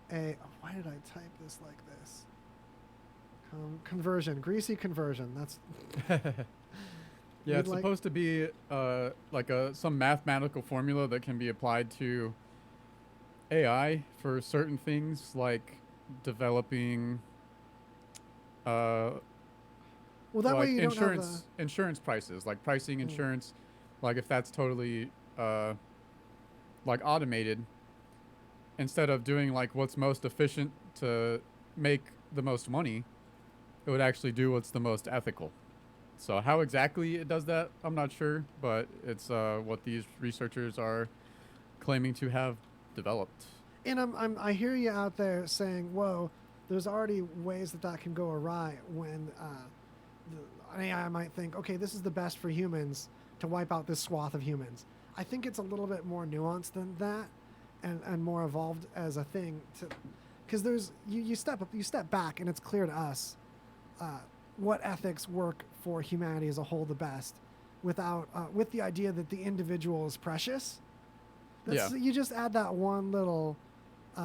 why did I type this like this? Conversion, greasy conversion. That's yeah. It's supposed to be like some mathematical formula that can be applied to AI for certain things, like developing. Well, that way you don't have insurance prices, like pricing insurance, like if that's totally like automated, instead of doing like what's most efficient to make the most money, it would actually do what's the most ethical. So how exactly it does that, I'm not sure, but it's what these researchers are claiming to have developed. And I hear you out there saying, whoa, there's already ways that can go awry when an AI might think, okay, this is the best for humans to wipe out this swath of humans. I think it's a little bit more nuanced than that and more evolved as a thing. Because there's you step back and it's clear to us what ethics work for humanity as a whole the best without with the idea that the individual is precious. You just add that one little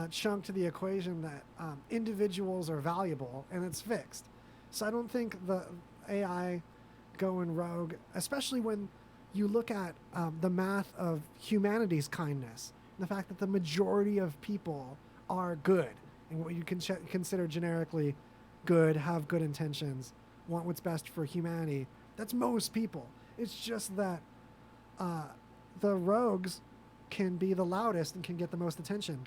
chunk to the equation that individuals are valuable and it's fixed. So I don't think the AI going rogue, especially when you look at the math of humanity's kindness, the fact that the majority of people are good and what you can consider generically good, have good intentions, want what's best for humanity. That's most people. It's just that the rogues can be the loudest and can get the most attention.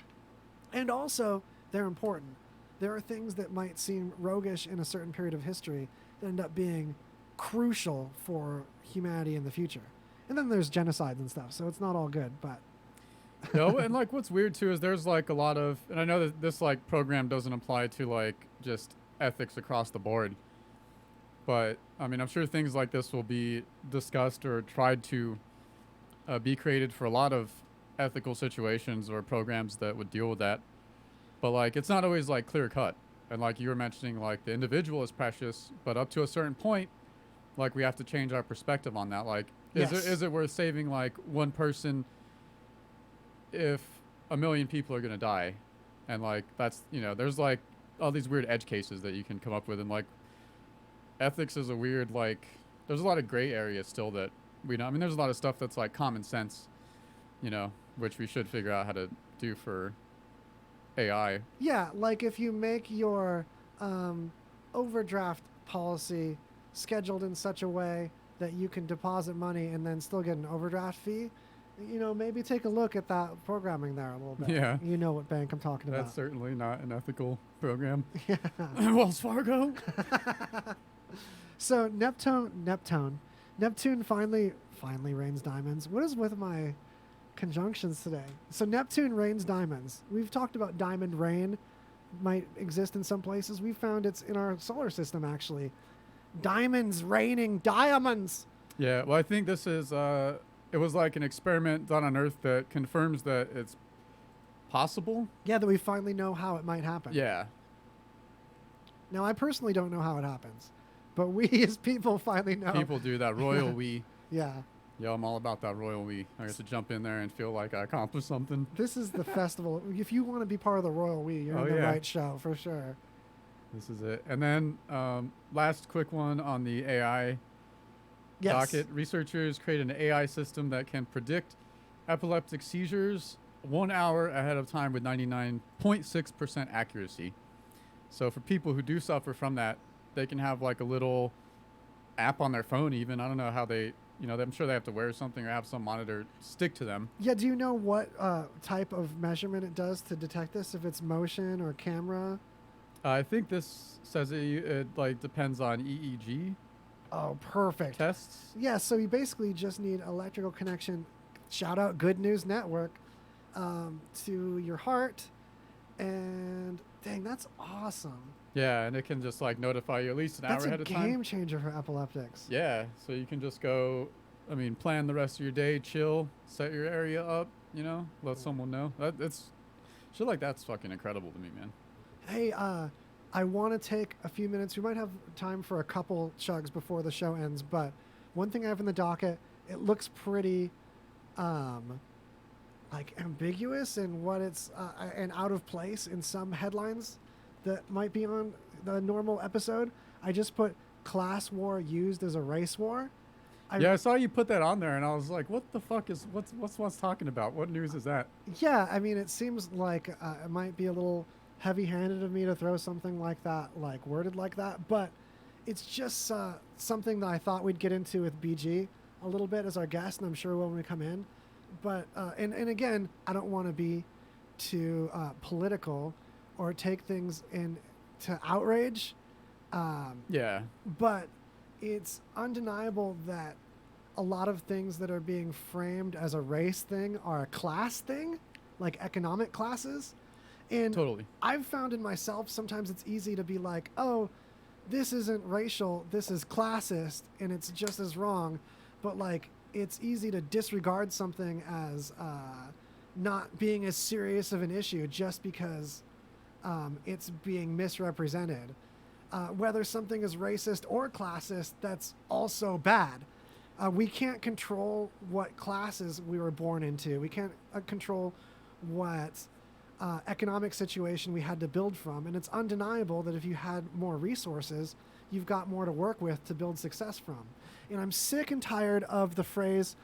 And also, they're important. There are things that might seem roguish in a certain period of history that end up being crucial for humanity in the future. And then there's genocides and stuff, so it's not all good, but... And like what's weird too is there's like a lot of, and I know that this like program doesn't apply to like just ethics across the board, but I mean, I'm sure things like this will be discussed or tried to be created for a lot of ethical situations or programs that would deal with that. But like, it's not always like clear cut. And like you were mentioning, like the individual is precious, but up to a certain point, like we have to change our perspective on that. Like, is it worth saving like one person if 1 million people are going to die? And like, that's, there's like all these weird edge cases that you can come up with. And like ethics is a weird, like, there's a lot of gray areas still that we know. I mean, there's a lot of stuff that's like common sense, which we should figure out how to do for AI. Yeah, like if you make your overdraft policy scheduled in such a way that you can deposit money and then still get an overdraft fee, maybe take a look at that programming there a little bit. Yeah. You know what bank I'm talking about. That's certainly not an ethical program. Yeah. Wells Fargo. So Neptune finally rains diamonds. What is with my conjunctions today? So Neptune rains diamonds. We've talked about diamond rain might exist in some places. We found it's in our solar system actually. Diamonds raining diamonds. Yeah, well I think this is it was like an experiment done on Earth that confirms that it's possible. Yeah, that we finally know how it might happen. Yeah. Now I personally don't know how it happens, but we as people finally know. People do that royal we. Yeah. Yeah, I'm all about that royal we. I get to jump in there and feel like I accomplished something. This is the festival. If you want to be part of the royal we, you're in the right show for sure. This is it. And then last quick one on the AI docket. Researchers created an AI system that can predict epileptic seizures 1 hour ahead of time with 99.6% accuracy. So for people who do suffer from that, they can have like a little app on their phone even. I don't know how they... I'm sure they have to wear something or have some monitor stick to them. Yeah, do you know what type of measurement it does to detect this? If it's motion or camera? I think this says it like depends on EEG. Oh, perfect. Tests? Yeah, so you basically just need electrical connection. Shout out Good News Network. to your heart. And dang, that's awesome. Yeah, and it can just like notify you at least an hour ahead of That's a time. game changer for epileptics. Yeah, so you can just go, plan the rest of your day, chill, set your area up, let someone know. It's shit like that's fucking incredible to me, man. Hey, I want to take a few minutes. We might have time for a couple chugs before the show ends, but one thing I have in the docket, it looks pretty ambiguous in what it's and out of place in some headlines that might be on the normal episode. I just put class war used as a race war. I saw you put that on there, and I was like, "What the fuck is what's talking about? What news is that?" Yeah, I mean, it seems like it might be a little heavy-handed of me to throw something like that, like worded like that, but it's just something that I thought we'd get into with BG a little bit as our guest, and I'm sure when we come in. But and again, I don't want to be too political or take things to outrage. Yeah. But it's undeniable that a lot of things that are being framed as a race thing are a class thing, like economic classes. And totally. I've found in myself, sometimes it's easy to be like, oh, this isn't racial, this is classist, and it's just as wrong. But like, it's easy to disregard something as not being as serious of an issue just because it's being misrepresented. Whether something is racist or classist, that's also bad. We can't control what classes we were born into. We can't control what economic situation we had to build from. And it's undeniable that if you had more resources, you've got more to work with to build success from. And I'm sick and tired of the phrase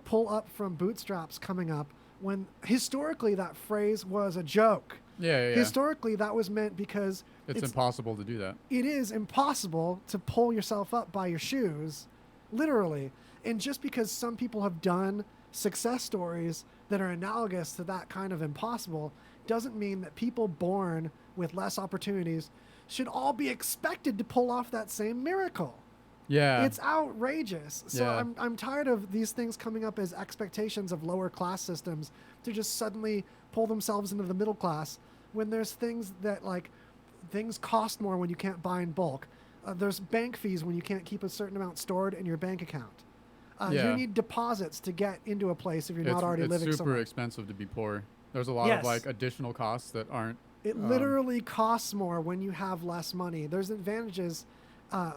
pull up from bootstraps coming up when historically that phrase was a joke. Yeah. Historically, that was meant because it's impossible to do that. It is impossible to pull yourself up by your shoes, literally. And just because some people have done success stories that are analogous to that kind of impossible doesn't mean that people born with less opportunities should all be expected to pull off that same miracle. Yeah. It's outrageous. So I'm tired of these things coming up as expectations of lower class systems to just suddenly pull themselves into the middle class when there's things that things cost more when you can't buy in bulk. There's bank fees when you can't keep a certain amount stored in your bank account. You need deposits to get into a place if you're not already living somewhere. It's super expensive to be poor. There's a lot of additional costs that aren't. It literally costs more when you have less money. There's advantages.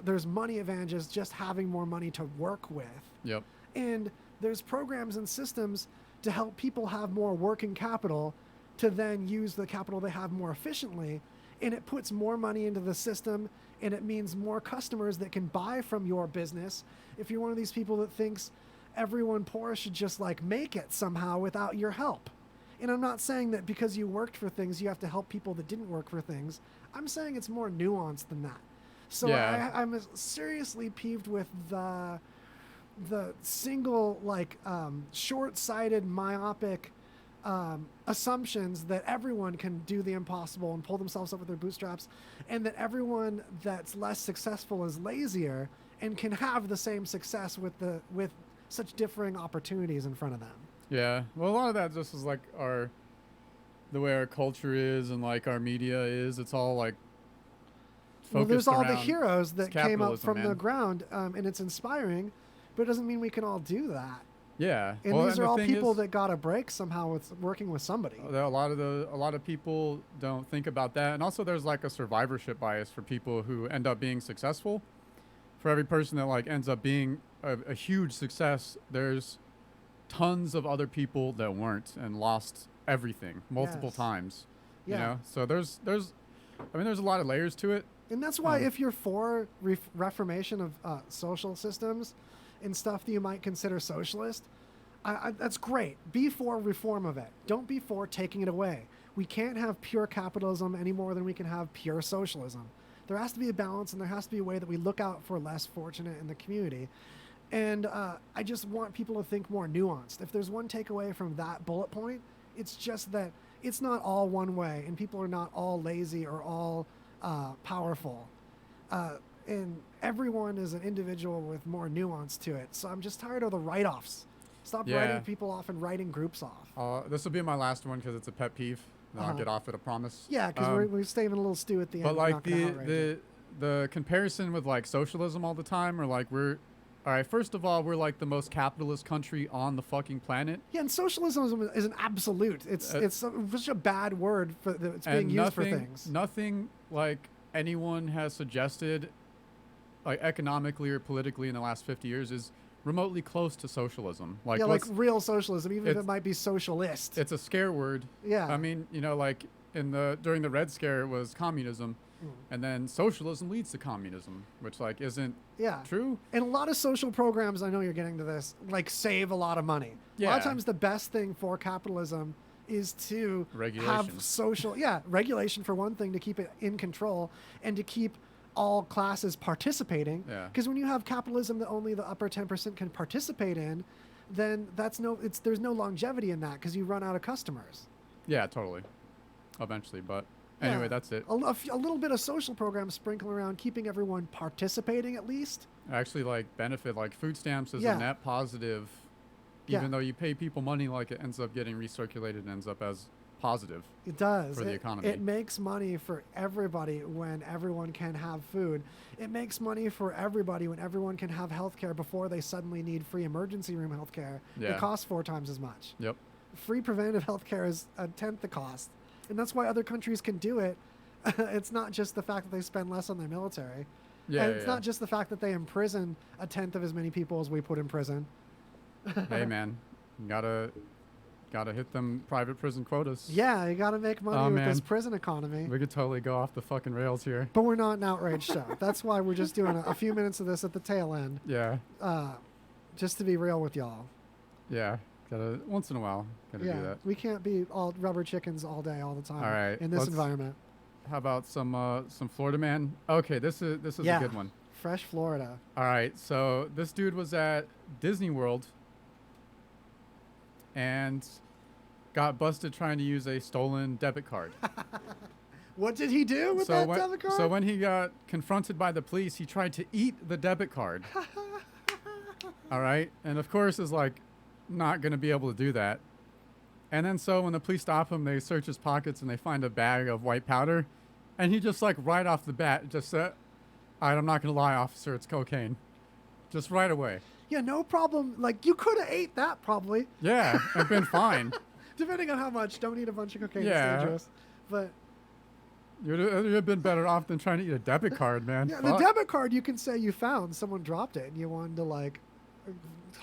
There's money advantages just having more money to work with. Yep. And there's programs and systems to help people have more working capital to then use the capital they have more efficiently. And it puts more money into the system, and it means more customers that can buy from your business. If you're one of these people that thinks everyone poor should just make it somehow without your help. And I'm not saying that because you worked for things, you have to help people that didn't work for things. I'm saying it's more nuanced than that. So I'm seriously peeved with the single short-sighted, myopic assumptions that everyone can do the impossible and pull themselves up with their bootstraps, and that everyone that's less successful is lazier and can have the same success with such differing opportunities in front of them. Yeah, well, a lot of that just is the way our culture is and our media is. It's all focused there's all around the heroes that came up from the man. ground, and it's inspiring, but it doesn't mean we can all do that. Yeah, and these are all people that got a break somehow with working with somebody. A lot of people don't think about that, and also there's a survivorship bias for people who end up being successful. For every person that ends up being a huge success, there's tons of other people that weren't and lost everything multiple times. You know, so there's a lot of layers to it. And that's why if you're for reformation of social systems and stuff that you might consider socialist, that's great. Be for reform of it. Don't be for taking it away. We can't have pure capitalism any more than we can have pure socialism. There has to be a balance, and there has to be a way that we look out for less fortunate in the community. And I just want people to think more nuanced. If there's one takeaway from that bullet point, it's just that it's not all one way, and people are not all lazy or all powerful. And everyone is an individual with more nuance to it. So I'm just tired of the write-offs. Stop Yeah. writing people off and writing groups off. This will be my last one because it's a pet peeve. Then I'll get off it, I promise. Yeah, because we're saving a little stew at the end. But We're like not gonna outrage it. the comparison with like socialism all the time, or like all right, first of all, we're like the most capitalist country on the fucking planet. Yeah, and socialism is an absolute. It's such a bad word for it's being used for things. Nothing like anyone has suggested, like economically or politically in the last 50 years, is remotely close to socialism. Like yeah, like real socialism, even if it might be socialist. It's a scare word. Yeah. I mean, like during the Red Scare it was communism, and then socialism leads to communism, which like isn't true. And a lot of social programs, I know you're getting to this, like save a lot of money. A lot of times the best thing for capitalism is to have social, regulation for one thing, to keep it in control and to keep all classes participating. Because when you have capitalism that only the upper 10% can participate in, then there's no longevity in that because you run out of customers. Yeah, totally. Eventually, but anyway, that's it. A little bit of social programs sprinkle around, keeping everyone participating at least. Actually, like benefit, like food stamps is a net positive. Even though you pay people money, like it ends up getting recirculated and ends up as positive. It does. For the economy. It makes money for everybody when everyone can have food. It makes money for everybody when everyone can have health care before they suddenly need free emergency room health care. It costs 4 times as much. Yep. Free preventative health care is 1/10 the cost. And that's why other countries can do it. It's not just the fact that they spend less on their military. And it's not just the fact that they imprison 1/10 of as many people as we put in prison. Hey man, you gotta hit them private prison quotas. Yeah, you gotta make money with this prison economy. We could totally go off the fucking rails here. But we're not an outrage show. That's why we're just doing a few minutes of this at the tail end. Yeah. Just to be real with y'all. Yeah. Gotta once in a while do that. We can't be all rubber chickens all day, all the time. All right. In this environment. How about some Florida man? Okay, this is a good one. Fresh Florida. All right, so this dude was at Disney World and got busted trying to use a stolen debit card. What did he do with that debit card? So when he got confronted by the police, he tried to eat the debit card. All right, and of course is like not going to be able to do that. And then so when the police stop him, they search his pockets and they find a bag of white powder, and he just like right off the bat just said, "All right, I'm not going to lie, officer, it's cocaine." Just right away. Yeah, no problem. Like, you could have ate that probably. Yeah, I've been fine. Depending on how much. Don't eat a bunch of cocaine. Yeah. It's dangerous. But you'd have been better off than trying to eat a debit card, man. Yeah, the debit card you can say you found. Someone dropped it and you wanted to like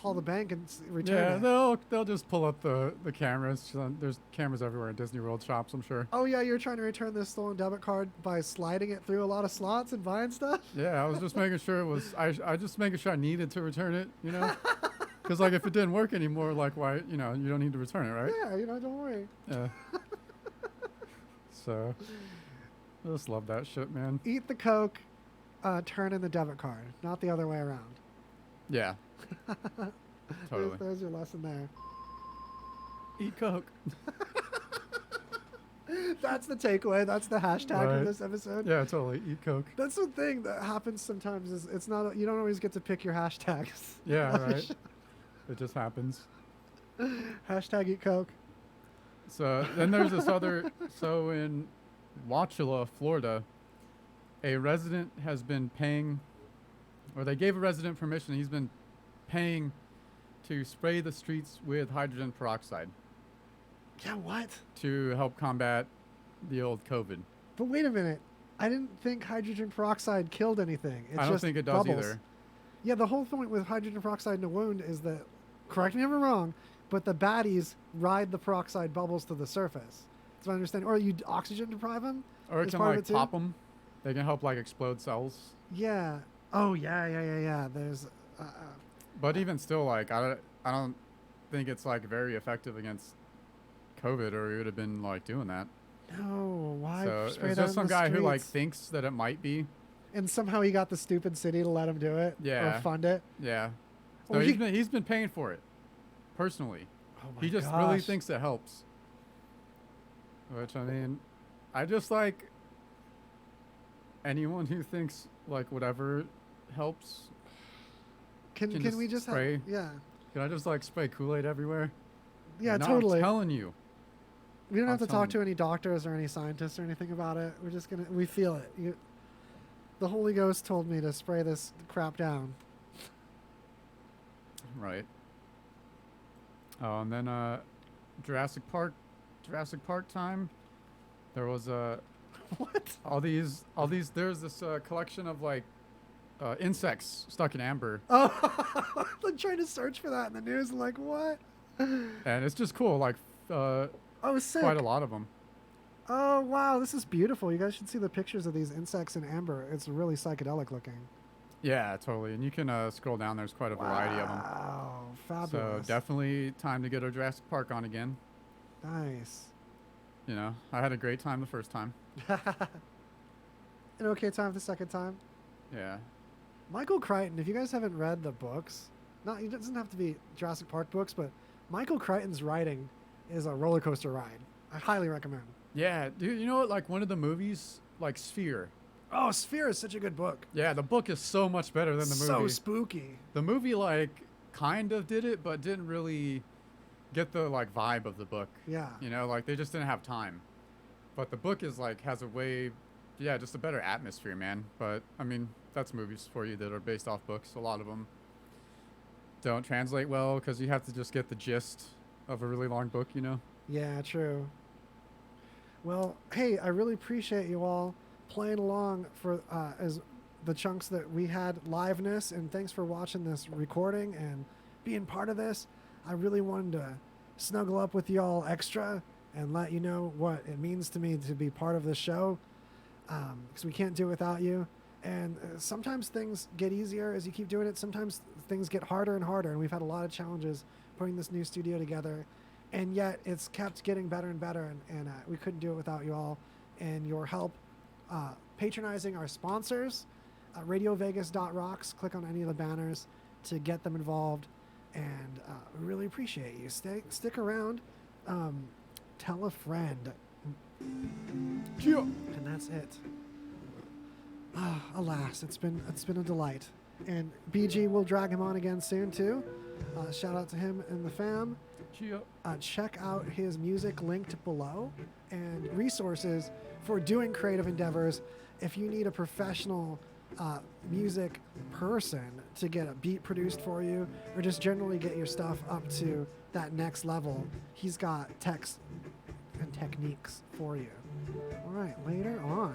call the bank and return it. Yeah, they'll just pull up the cameras. There's cameras everywhere in Disney World shops, I'm sure. Oh yeah, you're trying to return this stolen debit card by sliding it through a lot of slots and buying stuff? Yeah, I was just making sure it was. I just making sure I needed to return it, because like if it didn't work anymore, like why you don't need to return it, right? Yeah, don't worry. Yeah. So, I just love that shit, man. Eat the Coke, turn in the debit card, not the other way around. Yeah. Totally. There's your lesson there. Eat Coke. That's the takeaway. That's the hashtag of this episode. Yeah, totally. Eat Coke. That's the thing that happens sometimes is it's not, you don't always get to pick your hashtags. Yeah, right. It just happens. Hashtag eat Coke. So then there's this so in Wauchula, Florida, a resident has been paying, or they gave a resident permission. He's been paying to spray the streets with hydrogen peroxide. Yeah, what? To help combat the old COVID. But wait a minute. I didn't think hydrogen peroxide killed anything. It's I don't just think it does bubbles. either. Yeah, the whole point with hydrogen peroxide in a wound is that, correct me if I'm wrong, but the baddies ride the peroxide bubbles to the surface. That's what I understand. Or you oxygen deprive them? Or it can like pop them. They can help like explode cells. Yeah. Oh, yeah. There's... but even still, like, I don't think it's like very effective against COVID, or we would have been like doing that. No, why? So it's just some guy who like thinks that it might be. And somehow he got the stupid city to let him do it. Yeah. Or fund it. Yeah. Well, No, he's been paying for it. Personally. Oh my He just really thinks it helps. Which, I mean, I just like anyone who thinks like whatever helps. Can we just spray. have, yeah. Can I just like spray Kool-Aid everywhere? Yeah, No, totally. I'm telling you. We don't have to talk telling to any doctors or any scientists or anything about it. We're just gonna. We feel it. The Holy Ghost told me to spray this crap down. Right. Oh, and then Jurassic Park time. There was what? All these. There's this collection of like insects stuck in amber, Oh, I'm trying to search for that in the news. I'm like, what? and it's just cool. Like, oh, sick. quite a lot of them. Oh, wow, this is beautiful. You guys should see the pictures of these insects in amber. It's really psychedelic looking. Yeah, totally. And you can scroll down. There's quite a variety of them. Wow, fabulous. So definitely time to get a Jurassic Park on again. Nice. You know, I had a great time the first time. An okay time the second time. Yeah. Michael Crichton, if you guys haven't read the books, it doesn't have to be Jurassic Park books, but Michael Crichton's writing is a roller coaster ride. I highly recommend. Yeah, dude, you know what? Like one of the movies, like s5e. Oh, s5e is such a good book. Yeah, the book is so much better than the movie. So spooky. The movie, like, kind of did it, but didn't really get the, like, vibe of the book. Yeah. You know, like, they just didn't have time. But the book is, like, has a way, yeah, just a better atmosphere, man. But, I mean, that's movies for you that are based off books. A lot of them don't translate well because you have to just get the gist of a really long book, you know? Yeah, true. Well, hey, I really appreciate you all playing along for as the chunks that we had liveness, and thanks for watching this recording and being part of this. I really wanted to snuggle up with y'all extra and let you know what it means to me to be part of the show, because we can't do it without you. And sometimes things get easier as you keep doing it. Sometimes things get harder and harder, and we've had a lot of challenges putting this new studio together, and yet it's kept getting better and better, and we couldn't do it without you all and your help patronizing our sponsors, radiovegas.rocks. Click on any of the banners to get them involved, and we really appreciate you. Stick around, tell a friend, and that's it. Alas, it's been a delight, and BG will drag him on again soon too. Shout out to him and the fam. Check out his music linked below, and resources for doing creative endeavors. If you need a professional music person to get a beat produced for you, or just generally get your stuff up to that next level, he's got texts and techniques for you. All right, later on.